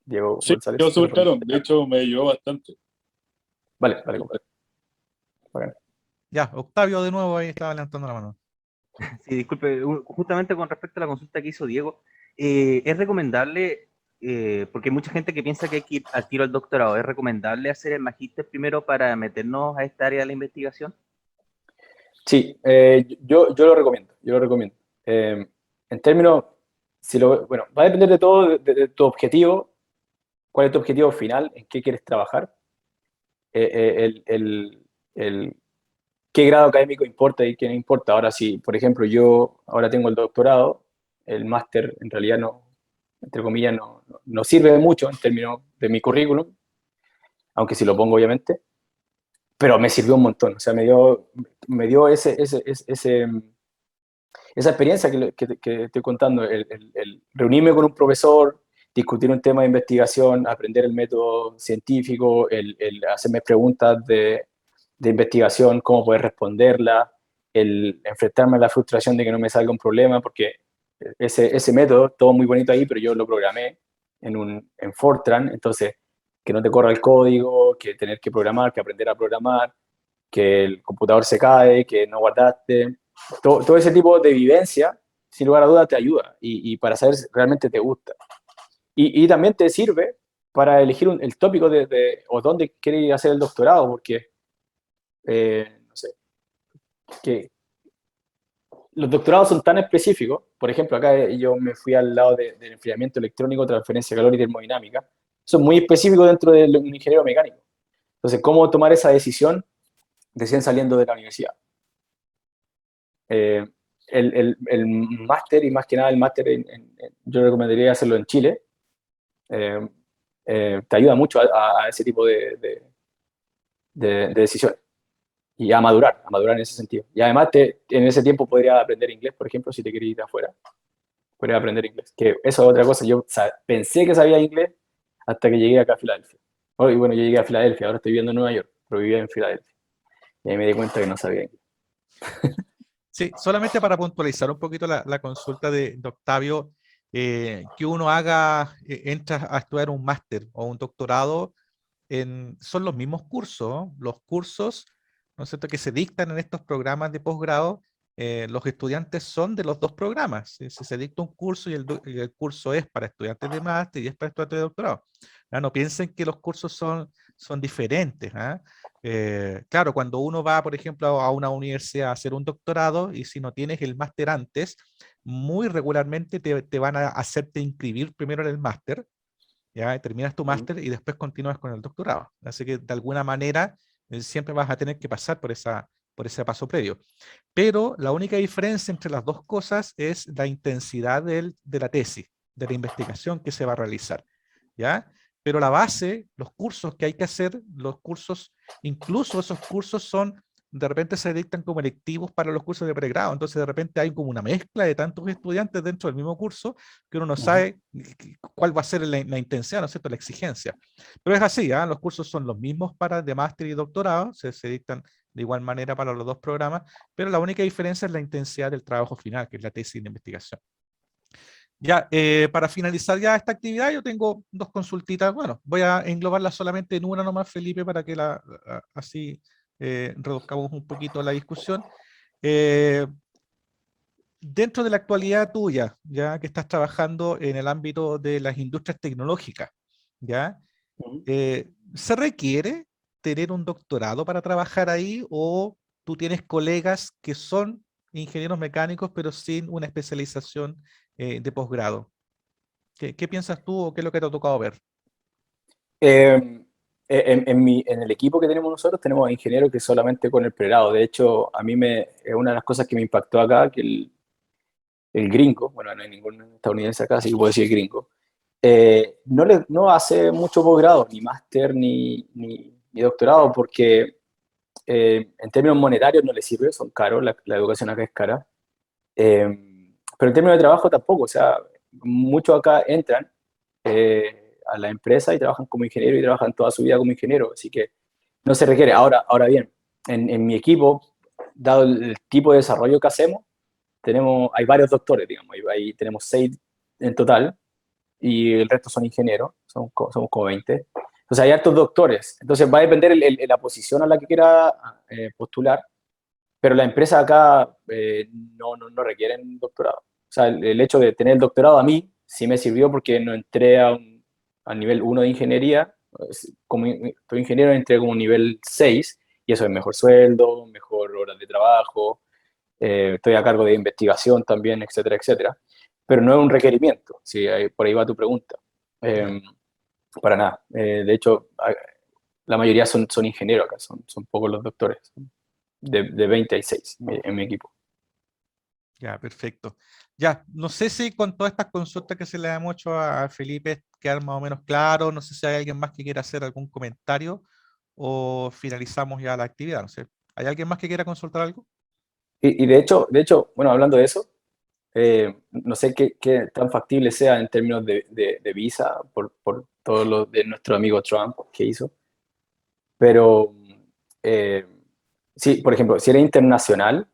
Speaker 2: Diego
Speaker 4: Sí,
Speaker 2: González,
Speaker 4: quedó
Speaker 2: ¿te
Speaker 4: súper
Speaker 2: respondí?
Speaker 4: claro. De hecho, me ayudó bastante.
Speaker 2: Vale, compadre. Bacán.
Speaker 1: Ya, Octavio de nuevo ahí estaba levantando la mano.
Speaker 3: Sí, disculpe, justamente con respecto a la consulta que hizo Diego, es recomendable, porque hay mucha gente que piensa que hay que ir al tiro al doctorado, ¿es recomendable hacer el magíster primero para meternos a esta área de la investigación?
Speaker 2: Sí, yo lo recomiendo, en términos, bueno, va a depender de todo, de tu objetivo, cuál es tu objetivo final, en qué quieres trabajar, el qué grado académico importa y qué no importa. Ahora, si, por ejemplo, yo ahora tengo el doctorado, el máster en realidad no, entre comillas, no sirve de mucho en términos de mi currículum, aunque sí lo pongo, obviamente, pero me sirvió un montón, o sea, me dio esa experiencia que estoy contando, el reunirme con un profesor, discutir un tema de investigación, aprender el método científico, el hacerme preguntas de investigación, cómo poder responderla, el enfrentarme a la frustración de que no me salga un problema, porque ese método, todo muy bonito ahí, pero yo lo programé en Fortran, entonces que no te corra el código, que tener que programar, que aprender a programar, que el computador se cae, que no guardaste, todo ese tipo de vivencia, sin lugar a dudas, te ayuda y para saber si realmente te gusta. Y también te sirve para elegir el tópico o dónde quieres hacer el doctorado, porque, no sé, que los doctorados son tan específicos. Por ejemplo, acá yo me fui al lado del enfriamiento electrónico, transferencia de calor y termodinámica. Son muy específicos dentro de un ingeniero mecánico. Entonces, ¿cómo tomar esa decisión recién saliendo de la universidad? Eh, el máster, y más que nada el máster, yo recomendaría hacerlo en Chile. Eh, Te ayuda mucho a ese tipo de decisiones y a madurar en ese sentido. Y además, en ese tiempo podría aprender inglés, por ejemplo, si te querías ir afuera, podría aprender inglés. Que eso es otra cosa, yo pensé que sabía inglés hasta que llegué acá a Filadelfia. Y bueno, yo llegué a Filadelfia, ahora estoy viviendo en Nueva York, pero vivía en Filadelfia. Y ahí me di cuenta que no sabía inglés.
Speaker 1: Sí, solamente para puntualizar un poquito la consulta de Octavio, que uno entra a estudiar un máster o un doctorado, son los mismos cursos, ¿no? Los cursos, ¿no es cierto?, que se dictan en estos programas de posgrado, los estudiantes son de los dos programas. Si se dicta un curso y el curso es para estudiantes de máster y es para estudiantes de doctorado. ¿Ah? No piensen que los cursos son diferentes. ¿Ah? Claro, cuando uno va, por ejemplo, a una universidad a hacer un doctorado y si no tienes el máster antes, muy regularmente te van a hacerte inscribir primero en el máster, ya terminas tu máster y después continúas con el doctorado. Así que de alguna manera siempre vas a tener que pasar por ese paso previo. Pero la única diferencia entre las dos cosas es la intensidad de la tesis, de la investigación que se va a realizar. ¿Ya? Pero la base, los cursos que hay que hacer, los cursos, incluso esos cursos de repente se dictan como electivos para los cursos de pregrado, entonces de repente hay como una mezcla de tantos estudiantes dentro del mismo curso que uno no sabe cuál va a ser la intención, ¿no es cierto?, la exigencia. Pero es así, ¿ah? Los cursos son los mismos para de máster y doctorado, se dictan de igual manera para los dos programas, pero la única diferencia es la intensidad del trabajo final, que es la tesis de investigación. Ya, para finalizar ya esta actividad, yo tengo dos consultitas. Bueno, voy a englobarlas solamente en una nomás, Felipe, para que así reduzcamos un poquito la discusión. Dentro de la actualidad tuya, ya que estás trabajando en el ámbito de las industrias tecnológicas, ¿ya? ¿Se requiere tener un doctorado para trabajar ahí o tú tienes colegas que son ingenieros mecánicos pero sin una especialización de posgrado? ¿Qué piensas tú o qué es lo que te ha tocado ver?
Speaker 2: En el equipo que tenemos nosotros tenemos ingenieros que solamente con el pregrado. De hecho, es una de las cosas que me impactó acá, que el gringo, bueno, no hay ningún estadounidense acá, así que puedo decir gringo, no hace mucho posgrado, ni máster, ni doctorado, porque en términos monetarios no le sirve, son caros, la educación acá es cara. Pero en términos de trabajo tampoco, o sea, muchos acá entran a la empresa y trabajan como ingeniero y trabajan toda su vida como ingeniero, así que no se requiere. Ahora bien, en mi equipo, dado el tipo de desarrollo que hacemos, hay varios doctores, digamos, ahí tenemos 6 en total y el resto son ingenieros, somos como 20. Entonces hay hartos doctores, entonces va a depender la posición a la que quiera postular, pero las empresas acá no requieren doctorado. O sea, el hecho de tener el doctorado a mí sí me sirvió porque no entré a nivel 1 de ingeniería, como soy ingeniero entré como nivel 6 y eso es mejor sueldo, mejor horas de trabajo, estoy a cargo de investigación también, etcétera, etcétera. Pero no es un requerimiento, si por ahí va tu pregunta. Para nada. De hecho, la mayoría son ingenieros acá, son pocos los doctores. De 20 hay 6 en mi equipo.
Speaker 1: Ya, perfecto. Ya, no sé si con todas estas consultas que se le hemos hecho a Felipe quedan más o menos claro. No sé si hay alguien más que quiera hacer algún comentario o finalizamos ya la actividad. No sé. ¿Hay alguien más que quiera consultar algo?
Speaker 2: Y de hecho, bueno, hablando de eso, no sé qué tan factible sea en términos de visa por todo lo de nuestro amigo Trump que hizo, pero eh, sí, por ejemplo, si eres internacional,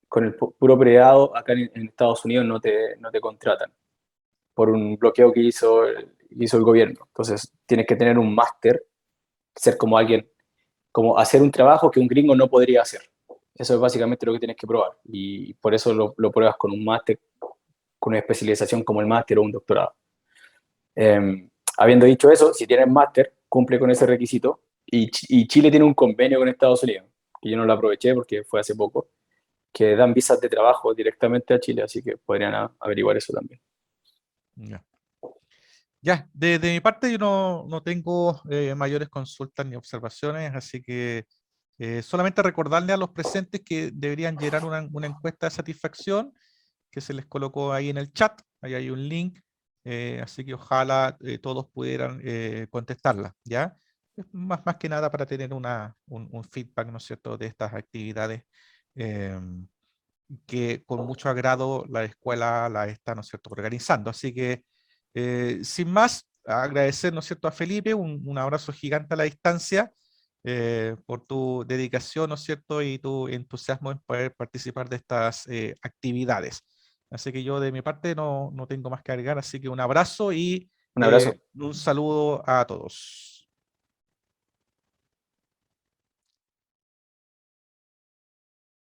Speaker 2: con el puro pregrado acá en Estados Unidos no te contratan por un bloqueo que hizo el gobierno. Entonces, tienes que tener un máster, ser como alguien, como hacer un trabajo que un gringo no podría hacer. Eso es básicamente lo que tienes que probar. Y por eso lo pruebas con un máster, con una especialización como el máster o un doctorado. Habiendo dicho eso, si tienes máster, cumple con ese requisito. Y Chile tiene un convenio con Estados Unidos, que yo no lo aproveché porque fue hace poco, que dan visas de trabajo directamente a Chile, así que podrían averiguar eso también.
Speaker 1: Ya. Ya, de mi parte yo no tengo mayores consultas ni observaciones, así que solamente recordarle a los presentes que deberían llenar una encuesta de satisfacción que se les colocó ahí en el chat, ahí hay un link, así que ojalá todos pudieran contestarla, ¿ya? Es más que nada para tener un feedback, ¿no es cierto?, de estas actividades que con mucho agrado la escuela la está, ¿no es cierto?, organizando. Así que, sin más, agradecer, ¿no es cierto?, a Felipe, un abrazo gigante a la distancia, por tu dedicación, ¿no es cierto? Y tu entusiasmo en poder participar de estas actividades. Así que yo de mi parte no tengo más que agregar, así que un abrazo y
Speaker 2: Un abrazo.
Speaker 1: un saludo a todos.